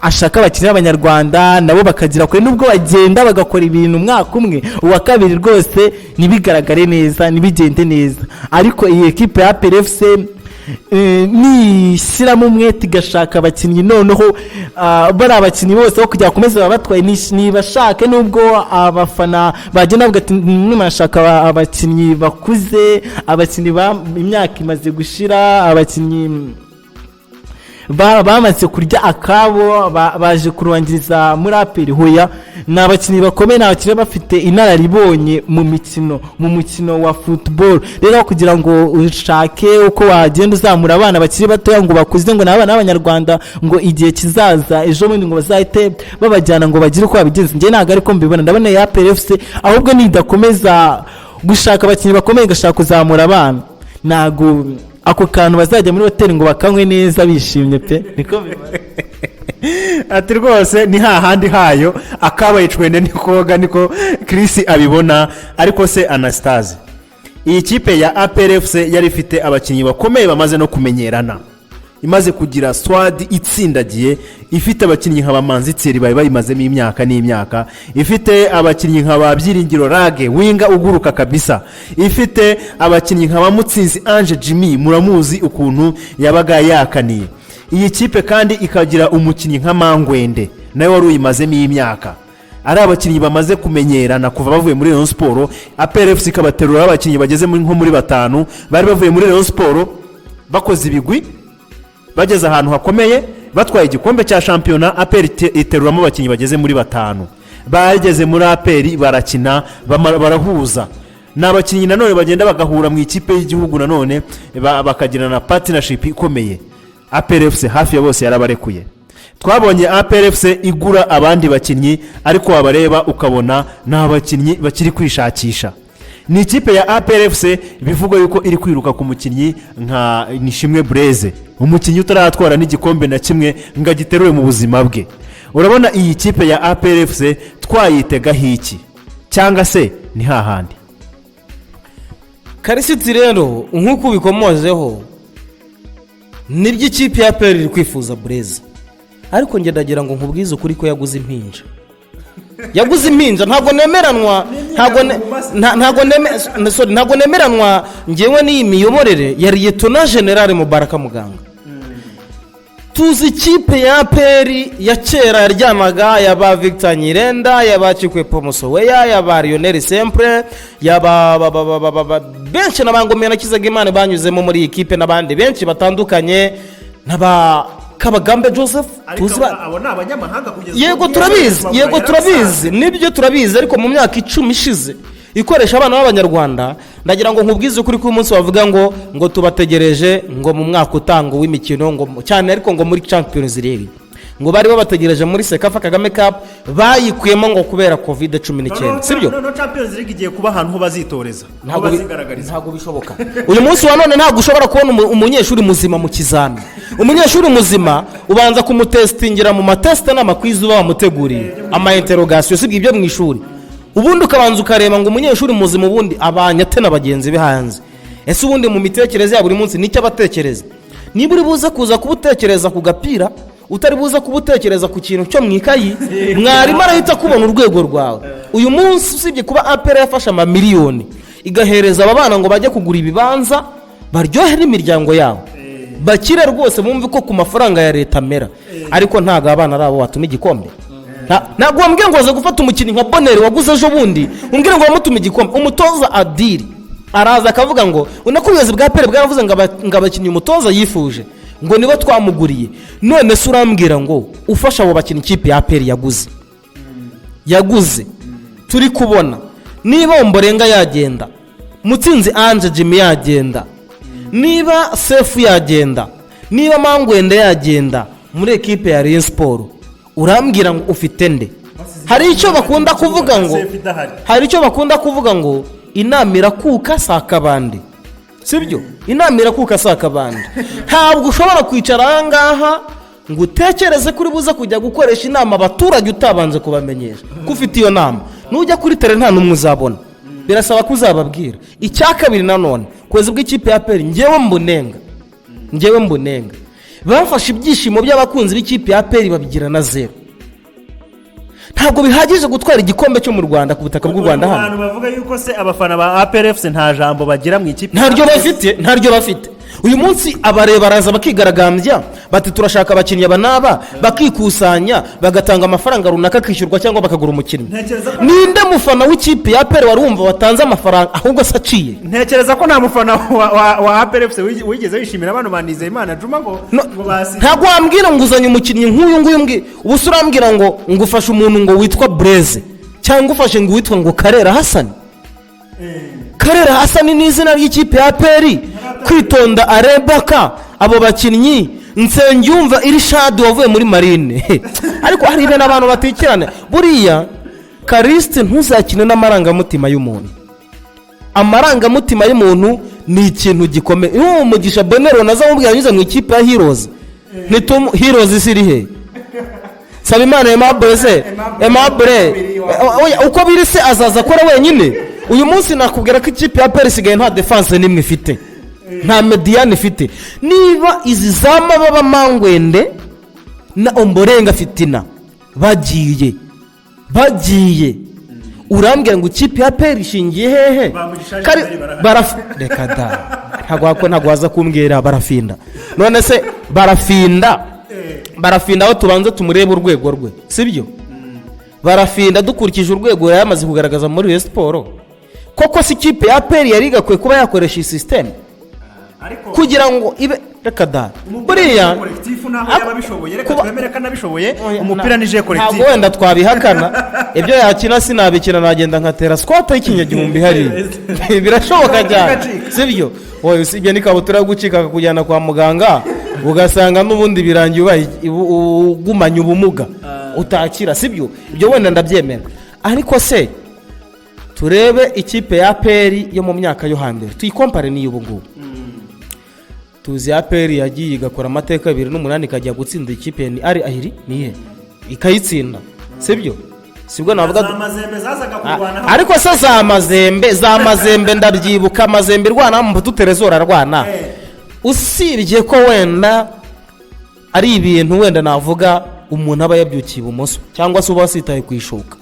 ashaka abakinnyi b'abanyarwanda nabo bakagira kure nubwo bagenda bagakora ibintu umwaka umwe uwa kabiri rwose ntibigaragare neza ntibigende neza ariko iyi ekipe ya APRFC nishyiramo umwete igashaka abakinnyi noneho bari abakinnyi bose aho kugira bakomeze baba batwaye nibashake nubwo abafana bagenda bavuga ati nimashaka abakinnyi bakuze abakinnyi imyaka imaze gushira abakinnyi bamaze kurya akabo baje kurwangiriza muri APR hoya ni abakinnyi bakomeye ni abakinnyi bafite inararibonye mu mukino wa football rero kugira ngo ushake uko wagenda uzamura abana bakiri batoya ngo bakuze ngo n'abana b'abanyarwanda ngo igihe kizaza ejo bundi ngo bazahite babajyana ngo bagire uko babigenza njye ntabwo ariko mbibona ndabona ya APRFC ahubwo nidakomeza gushaka abakinnyi bakomeye gashaka kuzamura abana ntago ako kantu bazajya muri hoteli ngo bakanywe neza bishimye pe niko bibaye. ati rwose ni hahandi hayo akabaye icwende nikoga niko Chris abibona. Ariko se Anastase, iyi kipe ya APRFC yari ifite abakinnyi bakomeye bamaze no kumenyerana, imaze kugira swad itsindagiye, ifite abakinnyi nka bamanzi bari bayimazemo imyaka n'imyaka, ifite abakinnyi nka babyiringiro Rage winga uguruka kabisa, ifite abakinnyi nka bamutsinzi Ange Jimmy muramuzi ukuntu yabaga yakaniye. Iyi kipe kandi ikagira umukinnyi nka Mangwende nawe wari uyimazemo imyaka, ari abakinnyi bamaze kumenyerana kuva bavuye muri Rayon Sport. APRFC ikabaterura abakinnyi bageze nko muri 5 bari bavuye muri Rayon Sport bakoze ibigwi bageze ahantu hakomeye batwaye igikombe cya shampiyona. APR iteruramo abakinnyi bageze muri 5 bageze muri APR barakina barahuza n'abakinnyi nanone bagenda bagahura mu ikipe y'igihugu nanone bakagirana partnership ikomeye. APRFC hafi ya bose yarabarekuye. Twabonye APRFC igura abandi bakinnyi ariko wabareba ukabona n'abakinnyi bakiri kwishakisha. Ni ikipe ya APRFC bivugwa yuko iri kwiruka ku mukinnyi nka Nishimwe Blaise, umukinnyi utaratwara n'igikombe na kimwe ngagiterure mu buzima bwe. Urabona iyi kipe ya APRFC twayitega hiki cyangwa se ni hahandi? Karisiti rero nk'uko bikomozeho nibyo ikipe ya APR iri kwifuza Blaise, ariko nge ndagira ngo nkubwize ukuri ko yaguze impinja ntabwo nemeranwa ntabwo nemeranwa ngewe n'iyi miyoborere ya Lieutenant General Mubaraka Muganga. Tuzi ikipe ya APR ya kera yaryamaga yaba Victor Nyirenda yaba Chikwepo Musoweya yaba Lionel Sempre yaba benshi n'abangomeye nakizaga Imana banyuzemo muri iyi kipe n'abandi benshi batandukanye n'aba Kabagambe Joseph tuzi abo ni abanyamahanga kugeza yego turabizi nibyo turabizi, ariko mu myaka 10 ishize ikoresha abana b'abanyarwanda. Ndagira ngo nkubwize ukuri ku munsi bavuga ngo tubategereje ngo mu mwaka utango w'imikino ngo cyane, ariko ngo muri Champions League ngo bari babategereje muri CAF Kagame Cup bayikuyemo ngo kubera COVID-19, sibyo? No Champions League igiye kuba ahantu ho bazitoreza, aho bazigaragariza. Ntago bishoboka uyu munsi wa none, ntago ushobora kubona umunyeshuri muzima mu kizami. Umunyeshuri muzima ubanza kumutestingira mu matest n'amakwizi bamuteguriye ama interrogation, sibyo ibyo mu ishuri, ubundi ukabanza ukareba ngo umunyeshuri muzima ubundi abanyate na bagenzi be hanze. Ese ubundi mu mitekerereze ya buri munsi nicyo abatekereza? Niba uri buza kuza kubutekereza ku gapira, utari buza kubutekereza ku kintu cyo mwikayi, mwarimu arahita kubona urwego rwawe. Uyu munsi usibye kuba APR yafasha amamiliyoni igahereza aba bana ngo bajye kugura ibibanza baryohere imiryango yabo, bakire rwose bumve ko ku mafaranga ya leta mera, ariko ntago abana arabo batuma igikombe. Ntabwo wambwiye ngo waze gufata umukinnyi nka Bonere waguze ejo bundi umbwire ngo wamutuma igikombe. Umutoza Adiri araza akavuga ngo unakubuyobozi bwa APR bwaravuze ngo abakinnyi umutoza yifuje ngo nibo twamuguriye. None se urambwira ngo ufasha abo bakinnyi ikipe ya APR yaguze turi kubona niba Mborenga yagenda, Mutsinzi Ange Jimmy yagenda, niba Sefu yagenda, niba Mangwende yagenda muri ekipe ya Rayon Sport, urambwira ngo ufite nde? Hari icyo bakunda kuvuga ngo inama irakuka sakabandi, sibyo? Inama irakuka sakabandi. Ntabwo ushobora kwicara ahangaha ngo utekereze kuri buza kujya gukoresha inama abaturage utabanze kubamenyesha ko ufite iyo nama. Nujya kuri tele nta numwe uzabona, birasaba kuzababwira. Icyakabiri nanone kwezi bw'ikipe ya APR ngewe mbunenga bafashe ibyishimo by'abakunzi b'ikipe ya APR babigira na zero. Ntabwo bihagije gutwara igikombe cyo mu Rwanda ku butaka bw'u Rwanda hano. Abantu bavuga yuko se abafana ba APRFC nta jambo bagira mu ikipe, ntaryo bafite. Uyu munsi abareba araza bakigaragambya bati turashaka abakinnyi abanaba, bakikusanya bagatanga amafaranga runaka kishyurwa cyangwa bakagura umukinnyi. Ninde mufana w'ikipe ya APR warumva watanze amafaranga ahubwo se aciye? Ntekereza ko nta mufana wa APRFC wigeze wishimira abantu banizeye Imana Juma ngo basi. Ntabwo wambwira ngo uzanye umukinnyi nk'uyu ubu urambwira ngo ngufashe umuntu ngo witwa Blaise cyangwa ufashe ngo witwa ngo Karera Hassan. Karera Hassan ni izina ry'ikipe ya APR. Kwitonda Arebaka abo bakinnyi Nsengiyumva Irishad wavuye muri Marine. Ariko hari ibintu abantu batikirane buriya Kariste ntuzakine n'amarangamutima y'umuntu. amarangamutima y'umuntu ni ikintu gikomeye. Iyo umugisha Bonero naza mubwira yanyuze mu ikipe ya Heroes nitumu Heroes isiri he Sabimana Aimable uko biri se azaza akora wenyine. Uyu munsi nakubwira ko ikipe ya APR isigaye nta defense nimwe ifite, nta mediane ifite. Niba izi zama baba Mangwende na Omborenga Fitina bagiye urambwira ngo ikipe ya APR ishingiye hehe? Reka da ntabwo waza kumbwira barafinda. None se barafinda aho tubanza tumurebe urwego rwe, sibyo? Barafinda dukurikije urwego yamaze kugaragaza muri Rayon Sport. Koko si ikipe ya APR yari igakwiye kuba yakoresha iyi system kugira ngo ibe reka da buriya collectif naho yababishoboye, reka twemere ko nabishoboye. Umupira nije collectif ntabwo wenda twabihakana. Ibyo yakina sinabikina, nagenda nkatera squat y'ikinyagihumbi hari birashoboka cyane, sibyo? Wowe usibye n'ikabutura gucika kujyana kwa muganga ugasanga n'ubundi birangiye ugumanya ubumuga utakira, sibyo? Ibyo wenda ndabyemera. Ariko se turebe ikipe ya APR yo mu myaka yo hambere tuyikompare n'iy'ubu ngubu. Tuzi APR yagiye igakora amateka 2008 ikajya gutsinda ikipe ni ari ahiri niye ikayitsinda, sibyo? Sibwo navuga zamazembe zazaga kurwana. Ariko se zamazembe ndabyibuka amazembe rwana mu tuterezora rwana. Usibye ko wenda ari ibintu wenda navuga umuntu aba yabyukiye ibumoso cyangwa se uba sitaye kwishuka.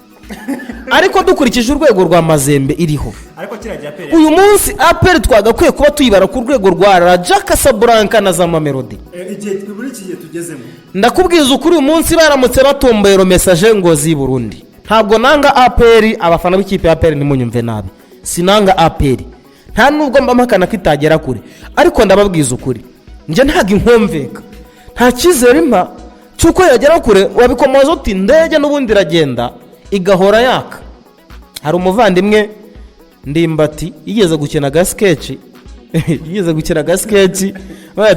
Ariko dukurikije urwego rwa mazembe iriho, ariko kirajya APR uyu munsi APR twagakwiye kuba tuyibara ku rwego rwa Raja Casablanca na za Mamelodi. Igihe muri iki gihe tugezemo, ndakubwiza ukuri, uyu munsi baramutse batomboye ro message ngo zi Burundi. Ntabwo nanga APR, abafana b'ikipe ya APR nimunyumve nabi, sinanga APR, nta nubwo mbamakana kitagera kure, ariko ndababwiza ukuri nje ntaga inkomveka, nta cyizere impa cyuko yagera kure. Wabikomoza uti ndege n'ubundi iragenda igahora yaka. Hari umuvandimwe Ndimbati yigeze gukina gasketch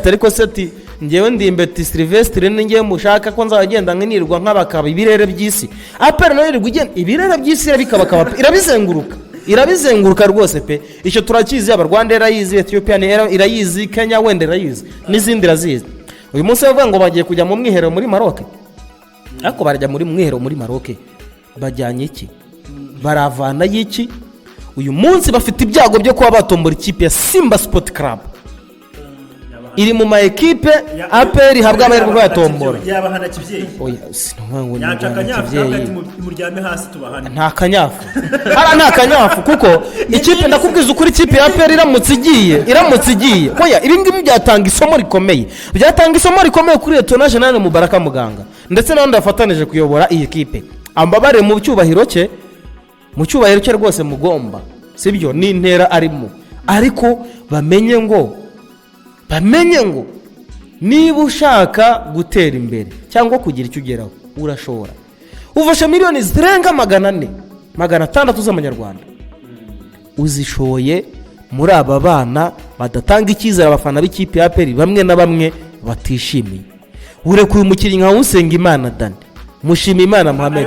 ariko se ati ngewe Ndimbati Sylvestre ningiye mushaka ko nzagenda nkinirwa nk'abakaba ibirere by'isi. APR nayo iri kugenda ibirere by'isi irabikaba irabizenguruka rwose pe. Icyo turakizi, aba Rwanda irayizi, Ethiopia irayizi, Kenya wenda irayizi, n'izindi irazizi. Uyu munsi bavuga ngo bagiye kujya mu mwiherero muri Maroc. Ariko barajya muri mwiherero muri Maroc bajyanye iki? Baravana y'iki? Uyu munsi bafite ibyago byo kuba batombora ikipe ya Simba Sport Club iri mu ma ekipe APR habwa amahirwe yo yatombora. Yabahana kivyeyi oya sinango ni muryame hasi tubahana nta kanyafu nta kanyafu kuko ikipe ndakubwiza ukuri ikipe ya APR iramutse igiye oya ibi ngibi byatanga isomo rikomeye kuri Etona General Mubaraka Muganga ndetse n'abandi bafatanije kuyobora iyi ekipe. Ambabare mu cyubahiro cye rwose mugomba, sibyo ni intera arimo, ariko bamenye ngo niba ushaka gutera imbere cyangwa kugira icyo ugeraho urashobora. Uvasha miliyoni zirenga 400-500 z'amanyarwanda uzishoye muri aba bana badatanga icyizere abafana b'ikipe ya APR bamwe na bamwe batishimiye. Urekuye umukinnyi nka Usengimana Dani, Mushimimana Mohamed,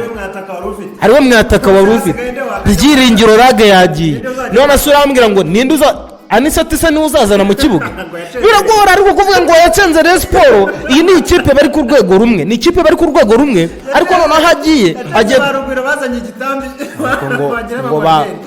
hariwe mwataka wari ufite Byiringiro Rage yagiye, none Sura ambwira ngo ninde Anisati se ni uzazana mu kibuga. Biragora ariko kuvuga ngo yacenze Rayon Sport, iyi ni ikipe bari ku rwego rumwe, ariko noneho agiye Rugwiro bazanye igitambi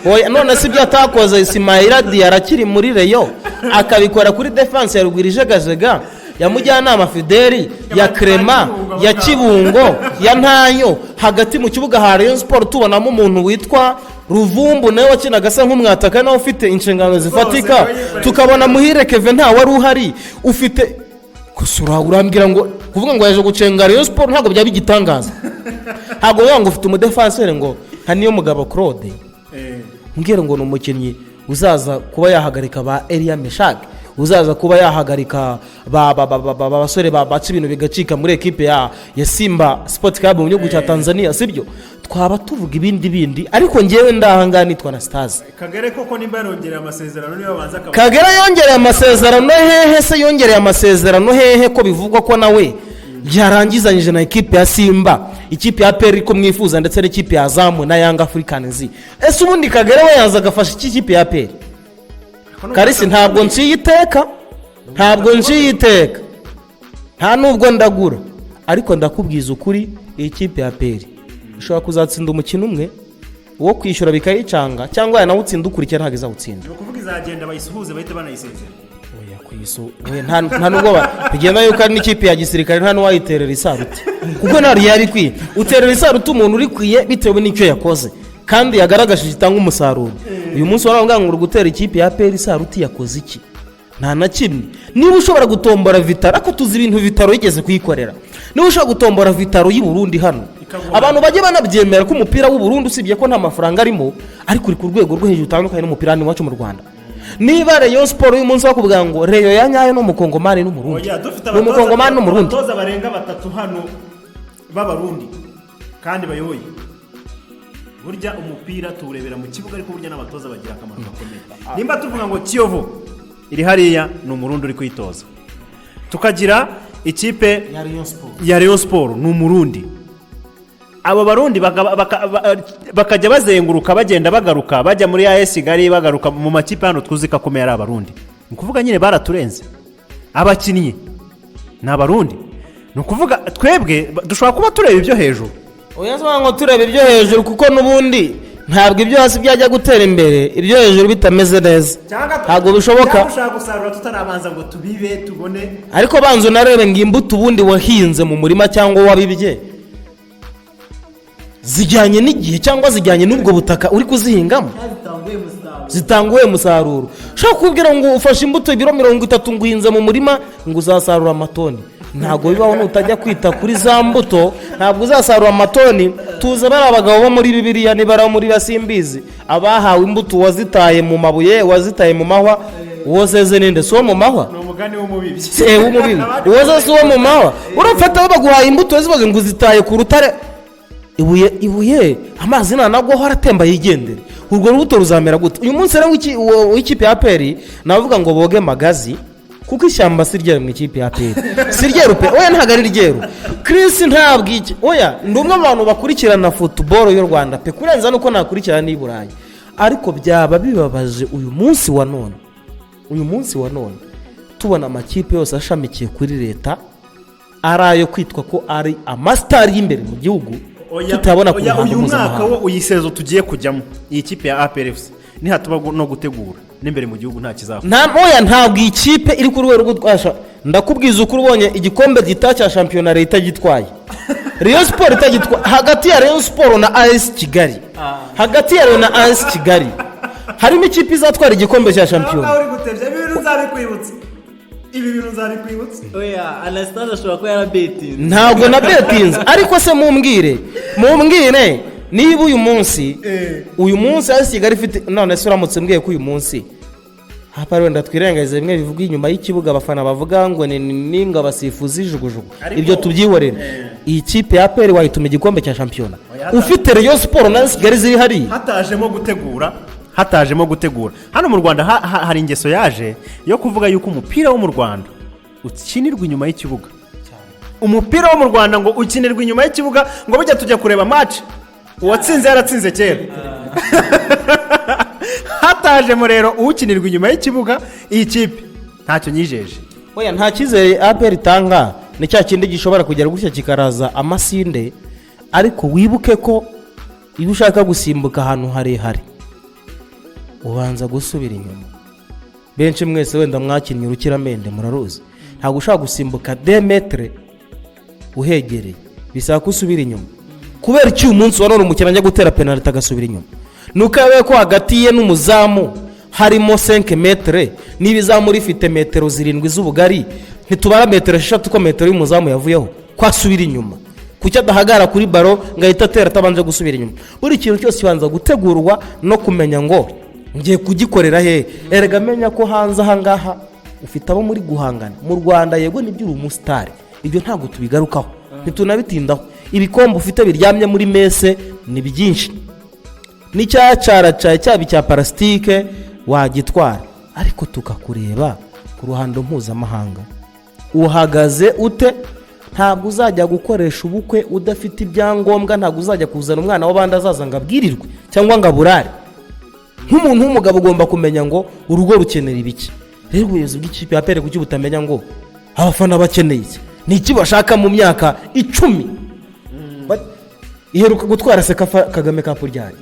oya none si byo atakoze. Ismaila Diarra akiri muri Rayon akabikora kuri defense ya Rugwiro ijegajega, ya Mujyanama Fideli, ya Krema, ya Kibungo, ya Ntayo. Hagati mu kibuga ha Rayon Sport tubonamo umuntu witwa Ruvumbu nawe wakinaga asa nk'umwataka nawe ufite inshingano zifatika. Tukabona Muhire Kevin nta wari uhari ufite kusura. Urambwira ngo kuvuga ngo yaje gucenga Rayon Sport ntabwo byaba igitangaza. Ntabwo yango ufite umudefenseur ngo haniyo mugabo Claude mbwira ngo n'umukinnyi uzaza kuba yahagarika ba Elia Meshak, uzaza kuba yahagarika basore baca ibintu bigacika muri ekipe ya Simba Sport Club mu gihugu cya Tanzania, sibyo? Twaba tuvuga ibindi ariko ngewe ndahangana nitwa na Stars. Kagere koko nimba yarongereye amasezerano niyo banza akaba Kagere yongereye amasezerano hehe se yongereye amasezerano hehe ko bivugwa ko nawe yarangizanyije na ekipe ya Simba, ikipe ya APR ko mwifuza ndetse n'ikipe ya Zamu na Young Africans. Ese ubundi Kagere we yaza agafasha ikipe ya APR karisi ntabwo nciye iteka nta nubwo ndagura ariko ndakubwiza ukuri iyi kipe ya peri ishobora kuzatsinda umukino umwe wo kwishyura bikayicanga cyangwa yanawutsinda ukurikira ntabwo izawutsinda. ni ukuvuga izagenda bayisuhuze bahite banayisezera. nta nubwo bigenda yuko ari n'ikipe ya gisirikare nta n'uwayiterera isaruti kuko ntabwo yari ikwiye uterera isaruti umuntu urikwiye bitewe n'icyo yakoze kandi yagaragaje gitanga umusaruro. uyu munsi waravuga ngo uri gutera ikipe ya peri isaruti yakoze iki? nta na kimwe. niba ushobora gutombora vitaro ariko tuzi ibintu vitaro yigeze kuyikorera, niba ushobora gutombora vitaro y'i Burundi hano abantu bajye banabyemera ko umupira w'u Burundi usibye ko nta mafaranga arimo ariko uri ku rwego rwo hejuru utandukanye n'umupira hano iwacu mu Rwanda. niba Rayon Sport uyu munsi bakubwira ngo Rayon ya nyayo n'umukongomani n'umurundi n'umukongomani n'umurundi abatoza barenga 3 hano b'abarundi kandi bayoboye burya umupira tuwurebera mu kibuga ariko burya n'abatoza bagira akamaro gakomeye. nimba tuvuga ngo Kiyovu iri hariya ni umurundi uri kwitoza, tukagira ikipe ya Rayon Sport ni umurundi, abo barundi bakajya bazenguruka bagenda bagaruka bajya muri AS Kigali bagaruka mu makipe hano tuzi ko akomeye ari abarundi. ni ukuvuga nyine baraturenze, abakinnyi ni abarundi. ni ukuvuga twebwe dushobora kuba tureba ibyo hejuru. oya sobanura ngo tureba ibyo hejuru kuko n'ubundi ntabwo ibyo hasi byajya gutera imbere ibyo hejuru bitameze neza ntabwo bishoboka. dushaka gusarura tutarabanza ngo tubibe tubone, ariko banza unarebe ngo imbuto ubundi wahinze mu murima cyangwa wabibye zijyanye n'igihe cyangwa zijyanye n'ubwo butaka uri kuzihingamo zitanguye umusaruro. ushobora kubwira ngo ufashe imbuto ibiro 30 ngo uhinze mu murima ngo uzasarura amatoni, ntabwo bibaho. nutajya kwita kuri za mbuto ntabwo uzasarura amatoni. tuza bari abagabo bo muri Bibiliya nibara muri basimbizi abahawe imbuto wazitaye mu mabuye wazitaye mu mahwa wozeze ninde so mu mahwa ni umugani w'umubibi w'umubibi woze so mu mahwa urafata baguhaye imbuto zibaze ngo uzitaye ku rutare ibuye amazi ntabwo haratemba yigendere urwo rubuto ruzamera gute? uyu munsi rero w'ikipe ya peri navuga ngo boge magazi kuko ishyamba si ryeru mu ikipe ya peri si ryeru pe. oya ntabwo ari ryeru Chris ntabwo iki oya ndi umwe mu bantu bakurikirana football y'u Rwanda pe kurenza nuko nakurikirana n'i Burayi, ariko byaba bibabaje uyu munsi wa none tubona amakipe yose ashamikiye kuri leta ari ayo kwitwa ko ari amasitari y'imbere mu gihugu tutabona ku ruhando mpuzamahanga. uyu mwaka wo uyisezo tugiye kujyamo iyi kipe ya APRFC nihatuba no gutegura n'imbere mu gihugu nta kizakora. ntabwo iyi kipe iri ku rwego rw'utwasha. ndakubwiza uko ubonye igikombe gita cya shampiyona leta gitwaye Rayon Sport itagitwaye hagati ya Rayon Sport na AS Kigali harimo ikipe izatwara igikombe cya shampiyona. ibi bintu nzabikwibutsa. oya Anastase ashobora kuba yarabetinze. ntabwo na betinze ariko se mumbwire niba uyu munsi AS Kigali ifite none se uramutse mbwiye ko uyu munsi hapa wenda twirengagize bimwe bivuga inyuma y'ikibuga abafana bavuga ngo ni ngo abasifuzi ijugujugu ibyo tubyihorera. iyi kipe ya peri wayituma igikombe cya shampiyona ufite Rayon Sport na AS Kigali ziri hari hatajemo gutegura hano mu Rwanda. hari ingeso yaje yo kuvuga yuko umupira wo mu Rwanda ukinirwa inyuma y'ikibuga. umupira wo mu Rwanda ngo ukinirwa inyuma y'ikibuga ngo bijya tujya kureba match uwatsinze yaratsinze kera. hatajemo rero ukinirwa inyuma y'ikibuga. iyi kipe ntacyo nyijeje. oya nta cyizere APR itanga ni cya kindi gishobora kugera gutya kikaraza amasinde, ariko wibuke ko iyo ushaka gusimbuka ahantu harehare ubanza gusubira inyuma. benshi mwese wenda mwakinnye urukiramende muraruzi, ntabwo ushaka gusimbuka 2 metre uhegereye bisaba kusubira inyuma. kubera iki uyu munsi wa none umukino ajya gutera penalty agasubira inyuma? nuko yabaye ko hagati ye n'umuzamu harimo 5 metre, niba izamu rifite metero 7 z'ubugari ntitubara metero 6 ko metero y'umuzamu yavuyeho kwasubira inyuma. kuki adahagara kuri baro ngahita atera atabanje gusubira inyuma? buri kintu cyose kibanza gutegurwa no kumenya ngo ngiye kugikorera he. erega menya ko hanze ahangaha ufite abo muri guhangana. mu Rwanda yego nibyo uri umusitari, ibyo ntabwo tubigarukaho ntitunabitindaho. ibikombe ufite biryamye muri mese ni byinshi, n'icyacaracaye cyaba icya parasitike wagitwara, ariko tukakureba ku ruhando mpuzamahanga uhagaze ute. ntabwo uzajya gukoresha ubukwe udafite ibyangombwa, ntabwo uzajya kuzana umwana w'abandi azaza ngo abwirirwe cyangwa ngo aburare. nk'umuntu w'umugabo ugomba kumenya ngo urugo rukenera ibiki. Rero ubuyobozi bw'ikipe ya kuki butamenya ngo abafana bakeneye iki, ni iki bashaka mu myaka 10 iheruka gutwara CAF Kagame Cup ryari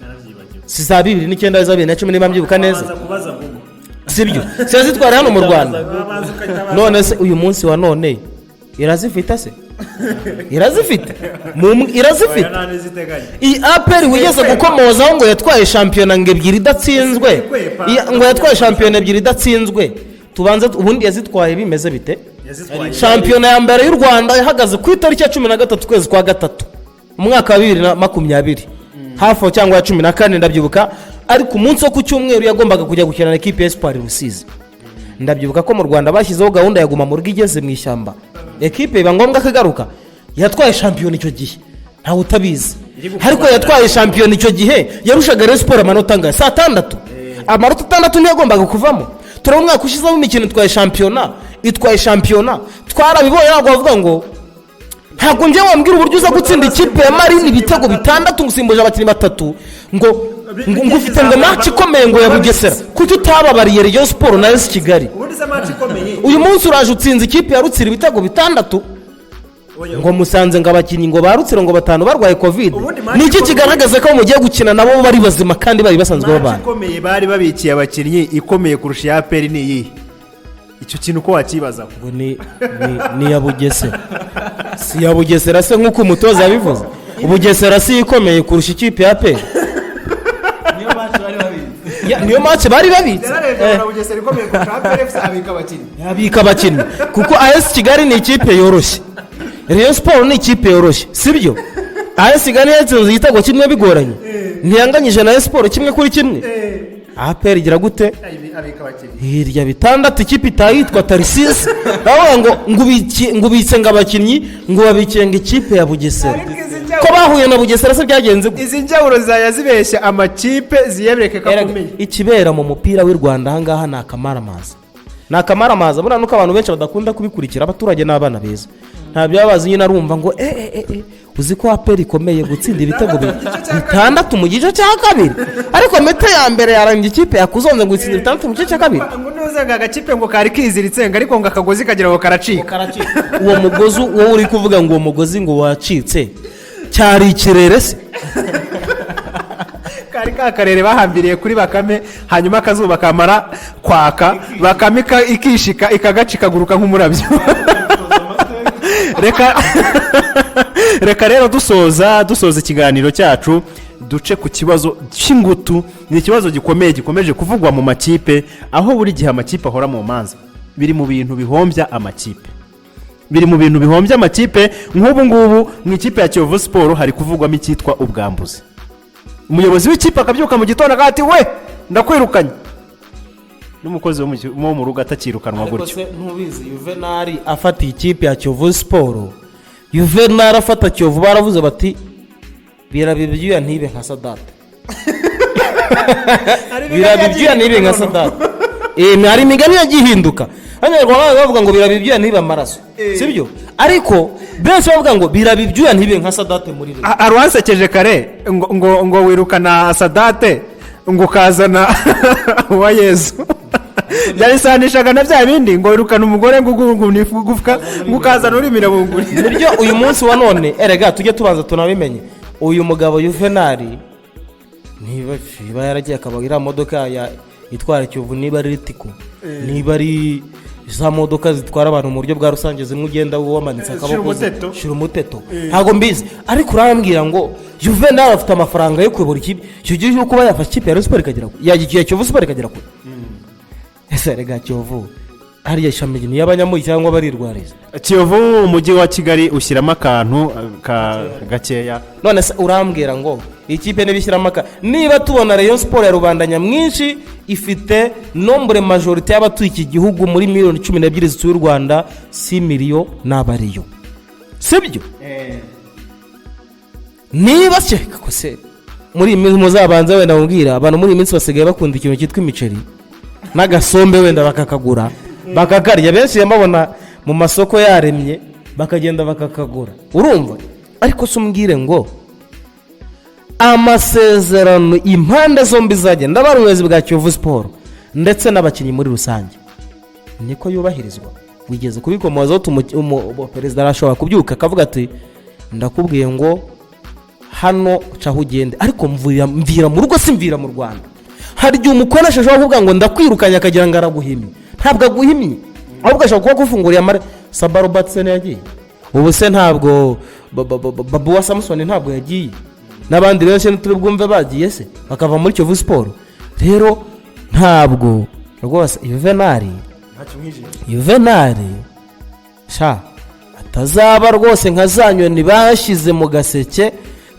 si za 2009 za 2010 niba mbyibuka neza, sibyo zitwara hano mu Rwanda. None se uyu munsi wa none irazifite se irazifite iyi APR wigeze gukomozaho ngo yatwaye shampiyona ngo ebyiri idatsinzwe, ngo yatwaye shampiyona ebyiri idatsinzwe. Tubanze ubundi yazitwaye bimeze bite? Shampiyona ya mbere y'u Rwanda yahagaze ku itariki ya 13 kwezi kwa gatatu mu mwaka wa 2020 hafi cyangwa ya 14 ndabyibuka, ariko umunsi wo ku cyumweru yagombaga kujya gukina na equipe ya Espoir Rusizi. Ndabyibuka ko mu Rwanda bashyizeho gahunda ya guma mu rugo igeze mu ishyamba, equipe iba ngombwa kagaruka. Yatwaye shampiyona icyo gihe ntawe utabizi, ariko yatwaye shampiyona icyo gihe yarushaga Rayon Sport amanota angahe? 6. Amanota 6 niyo yagombaga kuvamo. Turabona umwaka ushizeho imikino itwaye shampiyona twarabibonye. Ntabwo bavuga ngo ntabwo njye wambwira uburyo uza gutsinda ikipe ya Marine ibitego 6 ngusimbuje abakinnyi 3 ngo ufite ngo match ikomeye ngo ya Bugesera, kuki utababariye Rayon Sport na AS Kigali? Uyu munsi uraje utsinze ikipe ya Rutsiro ibitego 6 ngo musanze ngo abakinnyi ngo barutsiro ngo 5 barwaye covid. Niki kigaragaza ko mugiye gukina nabo bari bazima kandi bari basanzwe babana? Ikomeye bari babikiye abakinnyi ikomeye kurusha ya APR ni iyi. Icyo kintu ko wakibaza ngo ni ya Bugesera. Si ya Bugesera se nkuko umutoza yabivuze. Ubugesera si ikomeye kurusha ikipe ya APR. Niyo match bari babitse. Bugesera ikomeye kurusha APR FC abika abakinnyi kuko AS Kigali ni ikipe yoroshye, Rayon Sport ni ikipe yoroshye, sibyo? AS Kigali yatsinze igitego kimwe bigoranye, ntiyanganyije na Sport kimwe kuri kimwe. APR igira gute? Hirya 6 ikipe itayitwa Tarsis aho ngo ubitse ngo abakinnyi ngo babikenga ikipe ya Bugesera. Ko bahuye na Bugesera se byagenze gute? Izi njyaburo zibeshya amakipe ziyebereke kakomeye. Ikibera mu mupira w'u Rwanda ahangaha na akamaramaza bura nuko abantu benshi badakunda kubikurikira, abaturage n'abana beza nta byabazi nyine arumva ngo uzi ko APR ikomeye gutsinda ibitego 6 mu gice cya kabiri, ariko mete ya mbere yarangiye ikipe yakuzonze ngo itsinda 6 mu gice cya kabiri. Ngo nuzenga agakipe ngo kari kiziritse ngo ariko ngo akagozi kagira ngo karacika. Uwo mugozi wowe uri kuvuga ngo uwo mugozi ngo wacitse cyari ikirere se? Kari kakarere bahambiriye kuri Bakame, hanyuma akazuba kamara kwaka Bakame ikishika ikagacikaguruka nk'umurabyo. Reka rero dusoza ikiganiro cyacu duce ku kibazo cy'ingutu. Ni ikibazo gikomeje kuvugwa mu makipe, aho buri gihe amakipe ahora mu manza. Biri mu bintu bihombya amakipe. Nk'ubu ngubu mu ikipe ya Kiyovu Sport hari kuvugwamo icyitwa ubwambuzi. Umuyobozi w'ikipe akabyuka mu gitondo agati we ndakwirukanye, n'umukozi wo mu rugo atakirukanwa gutyo. Ntubizi Juvenal afata ikipe ya Kiyovu Sport, Juvenal afata Kiyovu baravuze bati birabibyuya ntibe nka Sadate. Birabibyuya ntibe nka Sadate. Hari imigani yagihinduka. Abanyarwanda bavuga ngo birabibyuya ntibe amaraso, sibyo? Ariko benshi bavuga ngo birabibyuya ntibe nka Sadate muri rero. Arwansekeje kare ngo wirukana Sadate ngo kazana wa Yesu. Yarisanishaga na bya bindi ngo wirukana umugore ngugufka ngukazana uri mirabunguri. Nibyo uyu munsi wa none erega tujye tubanza tunabimenye. Uyu mugabo Juvenal niba yaragiye akabagira modoka ya itwara Kiyovu, niba ari Ritiko, niba ari za modoka zitwara abantu mu buryo bwa rusange zimwe ugenda wamanitse akaboko shira umuteto, ntago mbizi. Ariko urambwira ngo Juvenal afite amafaranga yo kuyobora ikipe, cyo gihe cyo kuba yafashe ikipe ya Rayon Sport ikagera yagiye Kiyovu Sport ikagera kure. Ese rega Kiyovu hari yashamije ni y'abanyamuyi cyangwa barirwariza? Kiyovu umujyi wa Kigali ushyiramo akantu gakeya. None se urambwira ngo ikipe n'ibishyiramo niba tubona Rayon Sport ya rubanda nyamwinshi ifite nombre majorité y'abatuye iki gihugu muri miliyoni 12 z'u Rwanda, 6 miliyo n'abariyo, sibyo? Niba se kakose muri muzabanza wenda mbwira abantu muri iminsi basigaye bakunda ikintu cyitwa imiceri n'agasombe wenda bakakagura bakakarya. Benshi yamabona mu masoko yaremye bakagenda bakakagura, urumva? Ariko sumbwire ngo amasezerano impande zombi zagenda ndabara ubuyobozi bwa Kiyovu Sport ndetse n'abakinnyi muri rusange niko yubahirizwa. Wigeze kubikomozaho perezida arashobora kubyuka akavuga ati ndakubwiye ngo hano caho ugende ariko mvira mu rugo simvira mu Rwanda. Hari igihe umukoresha ashobora kuvuga ngo ndakwirukanye akagira ngo araguhimye, ntabwo aguhimye ahubwo ashobora kuba agufunguriye amare. Sabaro Batsene yagiye, ubu se ntabwo babu wa Samson ntabwo yagiye, n'abandi benshi turi bwumve bagiye se bakava muri Kiyovu Sport. Rero ntabwo rwose Juvenali sha atazaba rwose nka za nyoni bashyize mu gaseke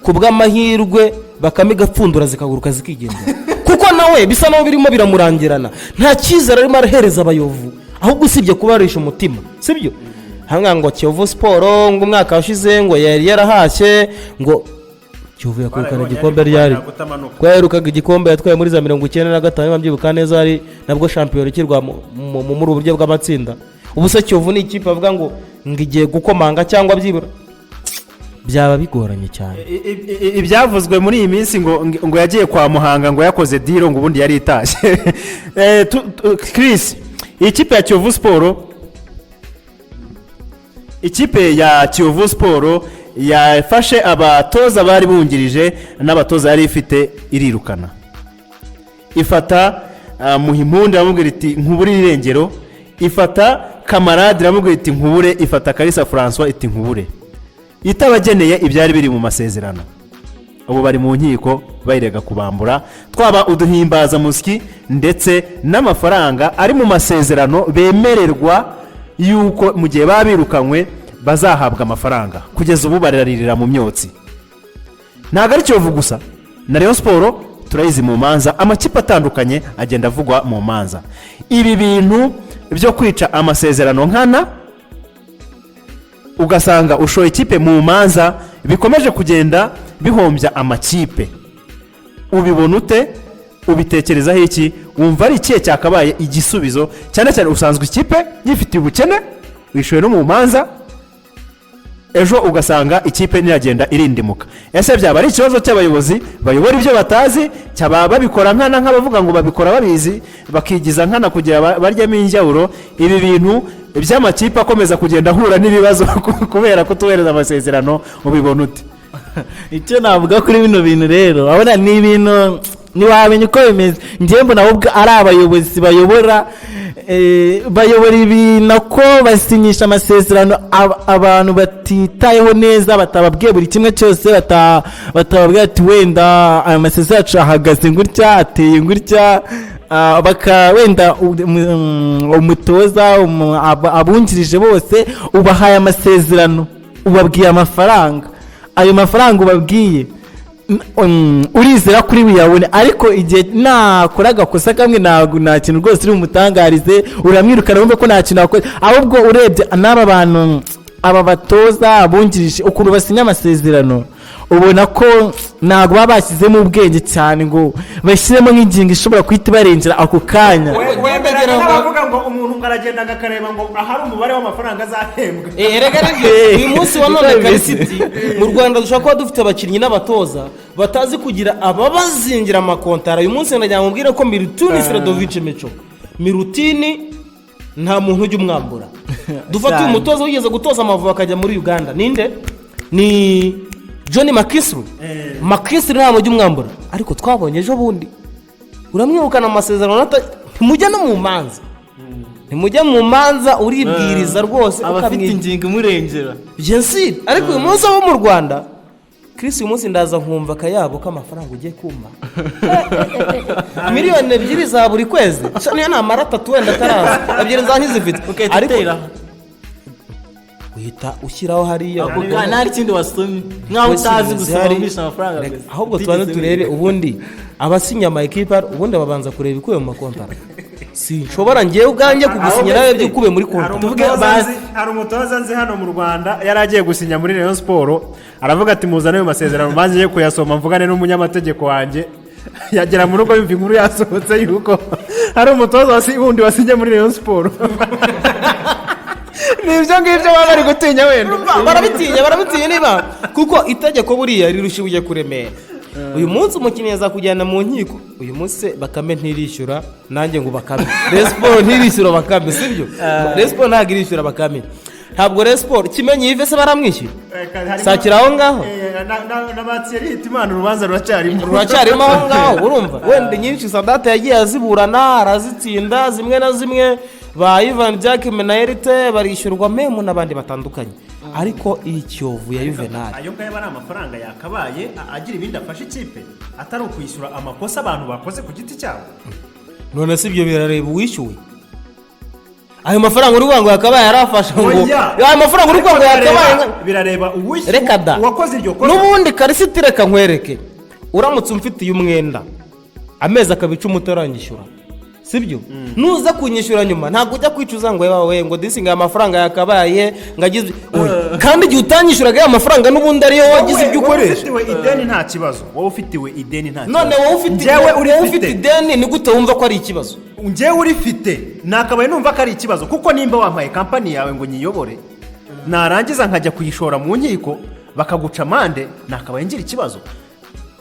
ku bw'amahirwe bakamigapfundura zikaguruka zikigendera, kuko nawe bisa naho birimo biramurangirana, nta cyizere arimo arahereza abayovu ahubwo usibye kubarisha umutima, sibyo? Hanga ngo Kiyovu Sport ngo umwaka washize ngo yari yarahashye ngo Kiyovu yakwirukana igikombe ryari kwaherukaga igikombe yatwaye muri za 1995 bamyibuka neza, ari nabwo shampiyona ikirwa muri uburyo bw'amatsinda. Ubu se Kiyovu ni ikipe avuga ngo ngigiye gukomanga cyangwa byibura byaba bigoranye cyane. Ibyavuzwe muri iyi minsi ngo yagiye kwa Muhanga ngo yakoze deal ngo ubundi yari itashye. Chris, ikipe ya Kiyovu Sport, ikipe ya Kiyovu Sport yafashe abatoza bari bungirije n'abatoza yari ifite irirukana, ifata Muhimpundu aramubwira iti nkubure irengero, ifata Kamarade aramubwira iti nkubure, ifata Kalisa François iti nkubure, itabageneye ibyari biri mu masezerano. Ubu bari mu nkiko bayirega kubambura twaba uduhimbaza musiki ndetse n'amafaranga ari mu masezerano bemererwa yuko mu gihe babirukanywe bazahabwa amafaranga. Kugeza ubu bararirira mu myotsi. Ntabwo ari Kiyovu gusa, na Rayon Sport turayizi mu manza, amakipe atandukanye agenda avugwa mu manza. Ibi bintu byo kwica amasezerano nkana ugasanga ushoye ikipe mu manza bikomeje kugenda bihombya amakipe, ubibona ute? Ubitekerezaho iki? Wumva ari ikihe cyakabaye igisubizo? Cyane cyane usanzwe ikipe yifitiye ubukene, wishoye no mu manza, ejo ugasanga ikipe niragenda irindimuka. Ese byaba ari ikibazo cy'abayobozi bayobora ibyo batazi, cyaba babikora nkana nk'abavuga ngo babikora babizi bakigiza nkana kugira baryemo injyawuro? Ibi bintu by'amakipe akomeza kugenda ahura n'ibibazo kubera kutuhereza amasezerano, ubibona ute? Icyo navuga kuri bino bintu rero, abona ni ibintu ntiwamenya uko bimeze. Njye mbona ahubwo ari abayobozi bayobora ibintu ko basinyisha amasezerano abantu batitayeho neza, batababwiye buri kimwe cyose, batababwiye ati wenda aya masezerano yacu ahagaze gutya, ateye gutya, wenda umutoza abungirije bose ubahaye amasezerano, ubabwiye amafaranga, ayo mafaranga ubabwiye urizera kuri buyabone, ariko igihe nakora agakosa kamwe nta kintu rwose uri umutangarize, uramwirukana wumva ko nta kintu wakoze. Ahubwo urebye n'aba bantu aba batoza abungirije ukuntu basinya amasezerano, ubona ko ntabwo baba bashyizemo ubwenge cyane ngo bashyiremo nk'ingingo ishobora guhita ibarengera ako kanya. Wemera bavuga ngo umuntu aragenda akareba ngo ahari umubare w'amafaranga azahembwa. Uyu munsi wa none Karisiti mu Rwanda dushobora kuba dufite abakinnyi n'abatoza batazi kugira ababazingira amakontara. Uyu munsi ndagira mubwire ko Milutini Sredovic Mecho, Milutini nta muntu ujya umwambura. Dufata umutoza wigeze gutoza Amavubi akajya muri Uganda, ninde? Ni Johnny Makisru. Makisru nta muntu ujya umwambura, ariko twabonye ejo bundi uramwirukana amasezerano, ntimujya no mu manza, ntimujya mu manza, uribwiriza rwose abafite ingingo imurengera jensi. Ariko uyu munsi wo mu Rwanda Chris, uyu munsi ndaza nkumva akayabo k'amafaranga ugiye kumpa miliyoni 2 za buri kwezi, niyo namara 3 wenda ataraza 2 za nkizifite, ariko uhita ushyiraho hariya nta kindi wasomye nkaho utazi gusomesha amafaranga. Ahubwo twana turebe ubundi abasinya ama equipe, ubundi babanza kureba ikuye mu makontara. Si nshobora ngiye ubwanjye kugusinya nawe by'ukube muri konti. Tuvuge hari umutoza nzi hano mu Rwanda yaragiye gusinya muri Rayon Sport, aravuga ati muzane ayo masezerano bangiye kuyasoma mvugane n'umunyamategeko wanjye. Yagera mu rugo yumva inkuru yasohotse yuko hari umutoza wundi wasinye muri Rayon Sport. Nibyo ngibyo baba bari gutinya wenda. Barabitinya niba kuko itegeko buriya rirushibuye kuremera. uyu munsi umukinnyi yazakujyana mu nkiko uyu munsi bakame ntirishyura nanjye ngo bakame resiporo ntirishyura bakame sibyo resiporo ntabwo irishyura bakame ntabwo resiporo kimenyi yive se baramwishyura sakira aho ngaho na batseri hitimana urubanza ruracyarimo aho ngaho urumva wenda nyinshi sadate yagiye aziburana arazitsinda zimwe na zimwe ba Ivan Jack Menayerite barishyurwa memu n'abandi batandukanye ariko iyi Kiyovu ya Juvenal ayo ngayo ari amafaranga yakabaye agira ibindi afasha ikipe atari ukwishyura amakosa abantu bakoze ku giti cyabo none si ibyo birareba uwishyuwe ayo mafaranga uri ngo yakabaye yarafasha ngo ayo mafaranga uri ngo yakabaye birareba uwishyuwe reka da uwakoze iryo kosa n'ubundi karisiti reka nkwereke uramutse umfitiye umwenda amezi akabica umutaranyishyura sibyo nuza kunyishyura nyuma ntabwo ujya kwicuza ngo yewe ngo disinga amafaranga yakabaye ngagize kandi igihe utanyishyuraga ya mafaranga n'ubundi ariyo wagize ibyo ukoresha ufitiwe ideni nta kibazo wowe ufitiwe ideni nta kibazo none wowe ufite ideni ni gute wumva ko ari ikibazo njyewe urifite nakabaye numva ko ari ikibazo kuko nimba wampaye kampani yawe ngo nyiyobore narangiza nkajya kuyishora mu nkiko bakaguca amande nakabaye ngira ikibazo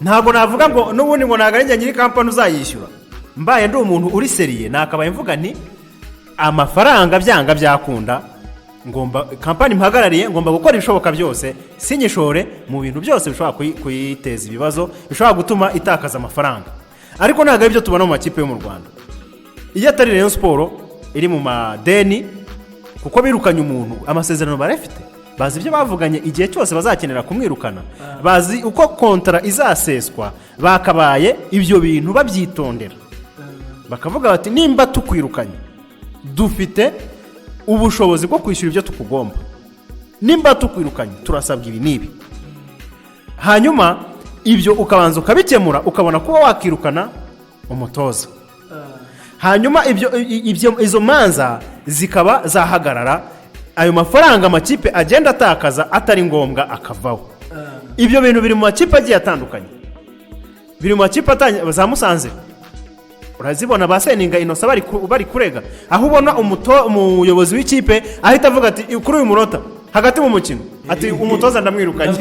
ntabwo navuga ngo n'ubundi ngo ntabwo ari njye nyiri kampani uzayishyura mbaye ndi umuntu uri seriye nakabaye mvuga nti amafaranga byanga byakunda ngomba kampani mpagarariye ngomba gukora ibishoboka byose sinyishore mu bintu byose bishobora kuyiteza ibibazo bishobora gutuma itakaza amafaranga ariko ntabwo ari byo tubona mu makipe yo mu Rwanda iyo atari Rayon Sport iri mu madeni kuko birukanye umuntu amasezerano barafite bazi ibyo bavuganye igihe cyose bazakenera kumwirukana bazi uko kontara izaseswa bakabaye ibyo bintu babyitondera bakavuga bati nimba tukwirukanye dufite ubushobozi bwo kwishyura ibyo tukugomba nimba tukwirukanye turasabwa ibi n'ibi hanyuma ibyo ukabanza ukabikemura ukabona kuba wakirukana umutoza hanyuma izo manza zikaba zahagarara ayo mafaranga amakipe agenda atakaza atari ngombwa akavaho ibyo bintu biri mu makipe agiye atandukanye biri mu makipe za Musanze urazibona baseninga inosa bari kurega aho ubona umuyobozi w'ikipe ahita avuga ati kuri uyu munota hagati mu mukino ati umutoza ndamwirukanye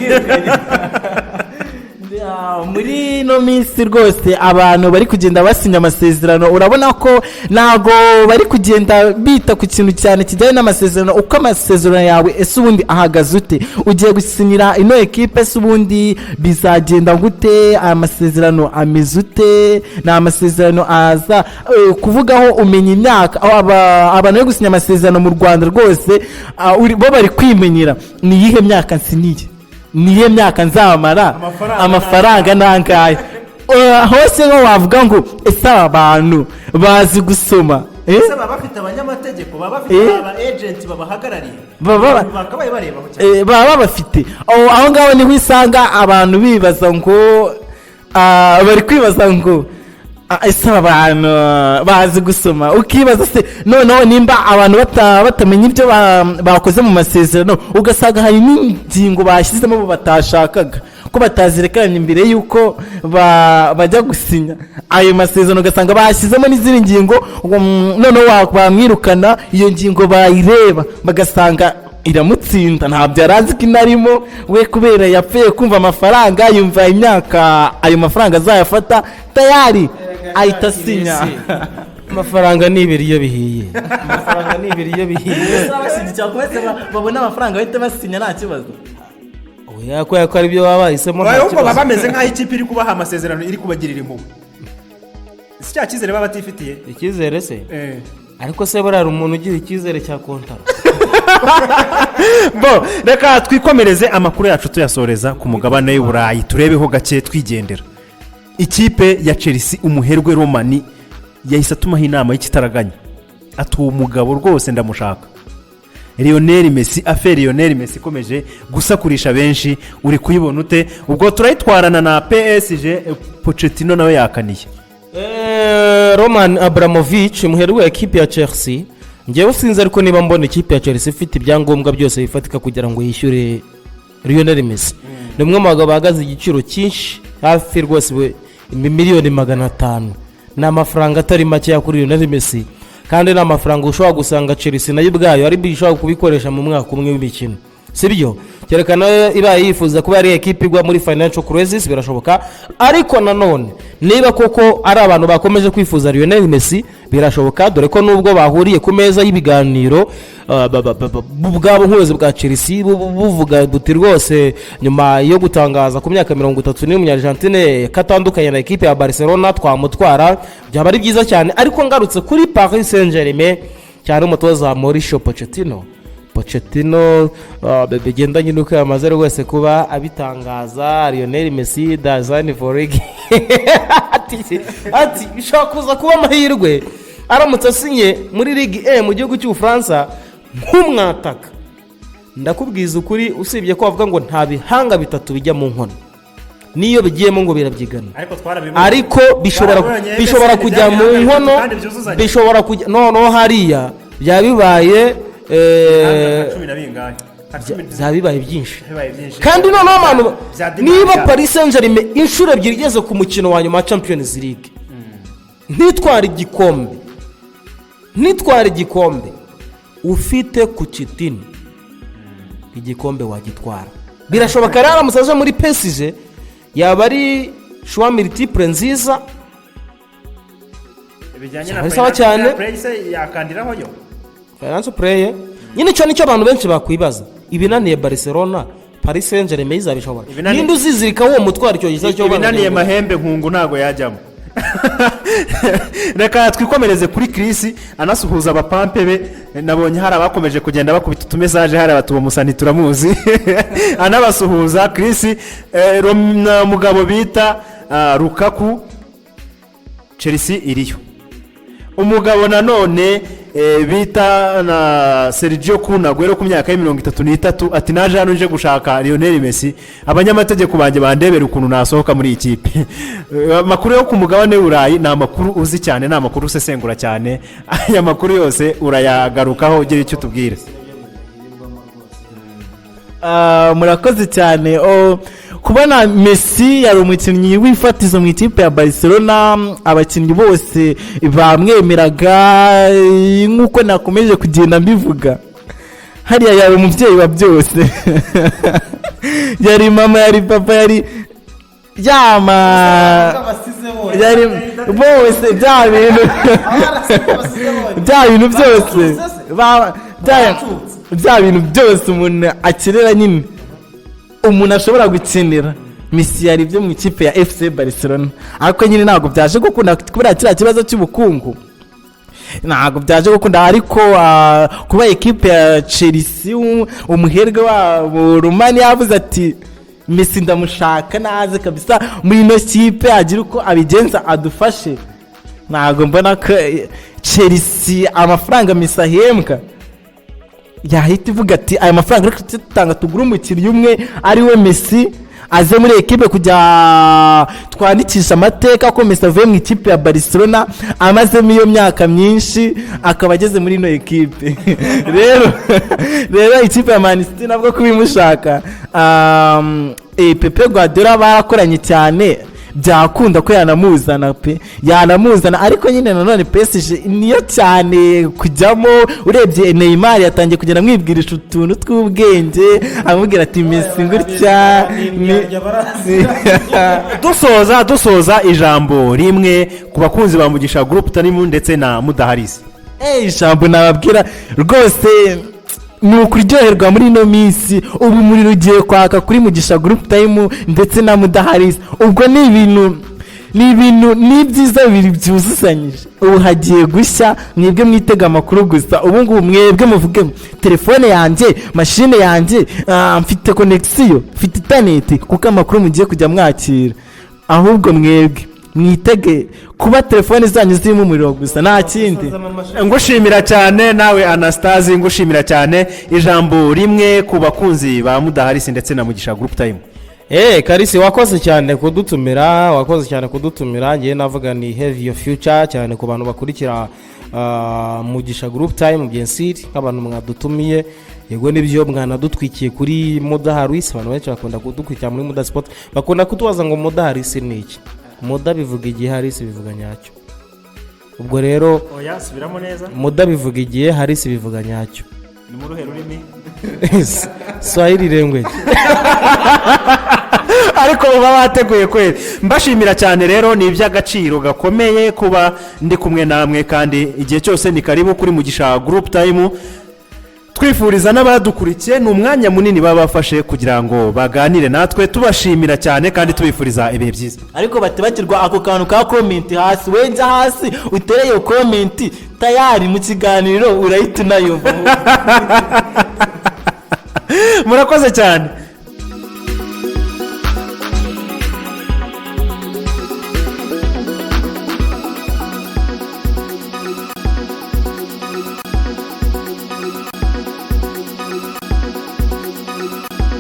muri ino minsi rwose abantu bari kugenda basinya amasezerano urabona ko ntago bari kugenda bita ku kintu cyane kijyanye n'amasezerano uko amasezerano yawe ese ubundi ahagaze ute ugiye gusinyira ino ekipe ese ubundi bizagenda gute aya masezerano ameze ute ni amasezerano aza kuvugaho umenya imyaka abantu bari gusinya amasezerano mu Rwanda rwose bo bari kwimenyera ni iyihe myaka nsiniye niye myaka nzamara amafaranga nangaye hose nko wavuga ngo ese abantu bazi gusoma ese baba bafite abanyamategeko baba bafite aba agent babahagarariye bakabaye bareba cyane baba bafite aho ngaho niho isanga abantu bibaza ngo bari kwibaza ngo ese abantu bazi gusoma ukibaza se noneho nimba abantu batamenya ibyo bakoze mu masezerano ugasanga hari n'ingingo bashyizemo bo batashakaga ko batazirekanye imbere y'uko bajya gusinya ayo masezerano ugasanga bashyizemo n'izindi ngingo noneho bamwirukana iyo ngingo bayireba bagasanga iramutsinda ntabyo yarazi ko inarimo we kubera yapfuye kumva amafaranga yumva imyaka ayo mafaranga azayafata tayari ahita asinya amafaranga ni ibiryo bihiye amafaranga ni ibiryo bihiye babona amafaranga bahita basinya nta kibazo oya ko ari byo baba bahisemo nta kibazo baba bameze nk'aho ikipe iri kubaha amasezerano iri kubagirira impuhwe si cya cyizere baba batifitiye icyizere se ariko se buriya umuntu ugira icyizere cya kontara bo reka twikomereze amakuru yacu tuyasoreza ku mugabane w'Uburayi turebeho gake twigendera ikipe ya Chelsea umuherwe Romani yahise atumaho inama y'ikitaraganya atuwe umugabo rwose ndamushaka Lionel Messi affaire Lionel Messi ikomeje gusakurisha benshi uri kuyibona ute ubwo turayitwarana na PSG Pochettino nawe yakaniye Roman Abramovich umuherwe w'ikipe ya Chelsea ngewe sinzi ariko niba mbona ikipe ya Chelsea ifite ibyangombwa byose bifatika kugira ngo yishyure Lionel Messi ni umwe mu bagabo bahagaze igiciro cyinshi hafi rwose miliyoni 500 ni amafaranga atari make kuri Lionel Messi kandi ni amafaranga ushobora gusanga Chelsea nayo ubwayo ari bishobora kubikoresha mu mwaka umwe w'imikino sibyo cyerekana ibaye yifuza kuba ari ekipe igwa muri financial crisis birashoboka, ariko nanone niba koko ari abantu bakomeje kwifuza Lionel Messi birashoboka, dore ko nubwo bahuriye ku meza y'ibiganiro bwabo nk'ubuyobozi bwa Chelsea buvuga buti rwose nyuma yo gutangaza ku myaka 30 n'umunyargentine katandukanye na ekipe ya Barcelona twamutwara byaba ari byiza cyane. Ariko ngarutse kuri Paris Saint-Germain cyane umutoza Mauricio Pochettino bigendanye nuko yamaze rwose kuba abitangaza Lionel Messi dazani forigi ati bishobora kuza kuba amahirwe aramutse asinye muri Ligue 1 mu gihugu cy'u Faransa nk'umwataka. Ndakubwiza ukuri usibye ko bavuga ngo nta bihanga bitatu bijya mu nkono, niyo bigiyemo ngo birabyigana, ariko bishobora kujya mu nkono, bishobora kujya noneho hariya byabibaye byabibaye byinshi. Kandi noneho abantu niba Paris Saint-Germain inshuro ebyiri igeze ku mukino wa nyuma wa Champions League ntitwara igikombe ufite ku kitini igikombe wagitwara. Birashoboka rero umusaza muri PSG yaba ari choix multiple nziza bijyanye na play yakandiraho yo financial play. Nyine cyo nicyo abantu benshi bakwibaza, ibinaniye Barcelona Paris Saint-Germain izabishobora, ninde uzizirika uwo mutwaro icyo giza cyo ibinaniye mahembe nkungu ntago yajyamo. Reka twikomereze kuri Chris anasuhuza abapampe be, nabonye hari abakomeje kugenda bakubita utumesaje hari abatuba musani turamuzi anabasuhuza Chris. Mugabo bita Lukaku Chelsea iriyo, umugabo nanone bita na Sergio Kunagwero ku myaka ya 33 ati naje hano nje gushaka Lionel Messi, abanyamategeko banje bandebera ukuntu nasohoka muri ikipe. Makuru yo ku mugabane w'Urayi na makuru uzi cyane, na makuru usesengura cyane, aya makuru yose urayagarukaho ugira icyo tubwire. Murakoze cyane. Kubona Messi yari umukinnyi wifatizo mu ikipe ya Barcelona, abakinnyi bose bamwemeraga nk'uko nakomeje kugenda mbivuga. Hariya yari umubyeyi wa byose yari mama, yari papa, yari yama, yari bose bya bintu byose bya bintu byose umuntu akenera, nyine umuntu ashobora gukenera. Messi yari byo mu ikipe ya FC Barcelona, ariko nyine ntabwo byaje gukunda kubera kiriya kibazo cy'ubukungu, ntabwo byaje gukunda. Ariko kuba ekipe ya Chelsea umuherwe wa Romani yavuze ati Messi ndamushaka naze kabisa muri ino kipe agira uko abigenza adufashe. Ntabwo mbona ko Chelsea amafaranga Messi ahembwa yahita ivuga ati aya mafaranga reka tutanga tugura umukinnyi umwe ari we Messi aze muri ekipe kujya twandikisha amateka ko Messi avuye mu ikipe ya Barcelona amazemo iyo myaka myinshi akaba ageze muri ino ekipe. rero ikipe ya Man City nabwo kubimushaka, Pepe Guardiola barakoranye cyane, byakunda ko yanamuzana ariko nyine nanone PSG niyo cyane kujyamo. Urebye Neymar yatangiye kugenda mwibwirisha utuntu tw'ubwenge amubwira ati Messi ngutya. dusoza ijambo rimwe ku bakunzi ba Mugisha Group Time ndetse na Mudaharisi. Ijambo nababwira rwose ni ukuryoherwa muri ino minsi. Ubu muri rugiye kwaka kuri Mugisha Group Time ndetse na Mudaharisi, ubwo ni ibintu ni byiza bibiri byuzuzanyije. Ubu hagiye gushya, mwebwe mwitega amakuru gusa. Ubu ngubu mwebwe muvuge telefone yanjye, mashine yanjye, mfite connection, mfite internet, kuko amakuru mugiye kujya mwakira. Ahubwo mwebwe mwitege kuba telefone zanyu zirimo umuriro gusa, nta kindi. Ngushimira cyane nawe Anastasie, ngushimira cyane. Ijambo rimwe ku bakunzi ba Mudaharisi ndetse na Mugisha Group Time. Karisi wakoze cyane kudutumira, ngiye navuga ni have your future cyane ku bantu bakurikira Mugisha Group Time byensiri, nk'abantu mwadutumiye. Yego nibyo mwanadutwikiye kuri Mudaharisi, abantu benshi bakunda kudukwikira muri Muda Sport, bakunda kutubaza ngo Mudaharisi ni iki. Muda bivuga igihe, Harisi bivuga nyacyo. Ubwo rero subiramo neza. Muda bivuga igihe, Harisi bivuga nyacyo. Ni mu ruhe rurimi? swahili language. ariko uba wateguye kweli. Mbashimira cyane rero, ni iby'agaciro gakomeye kuba ndi kumwe namwe, kandi igihe cyose ni karibu kuri Mugisha Group Time. Twifuriza n'abadukurikiye, ni umwanya munini baba bafashe kugira ngo baganire natwe, tubashimira cyane kandi tubifuriza ibihe byiza. Ariko batibakirwa ako kantu ka comment hasi, wenza hasi utereye comment tayari mu kiganiro urahita unayumva. Murakoze cyane.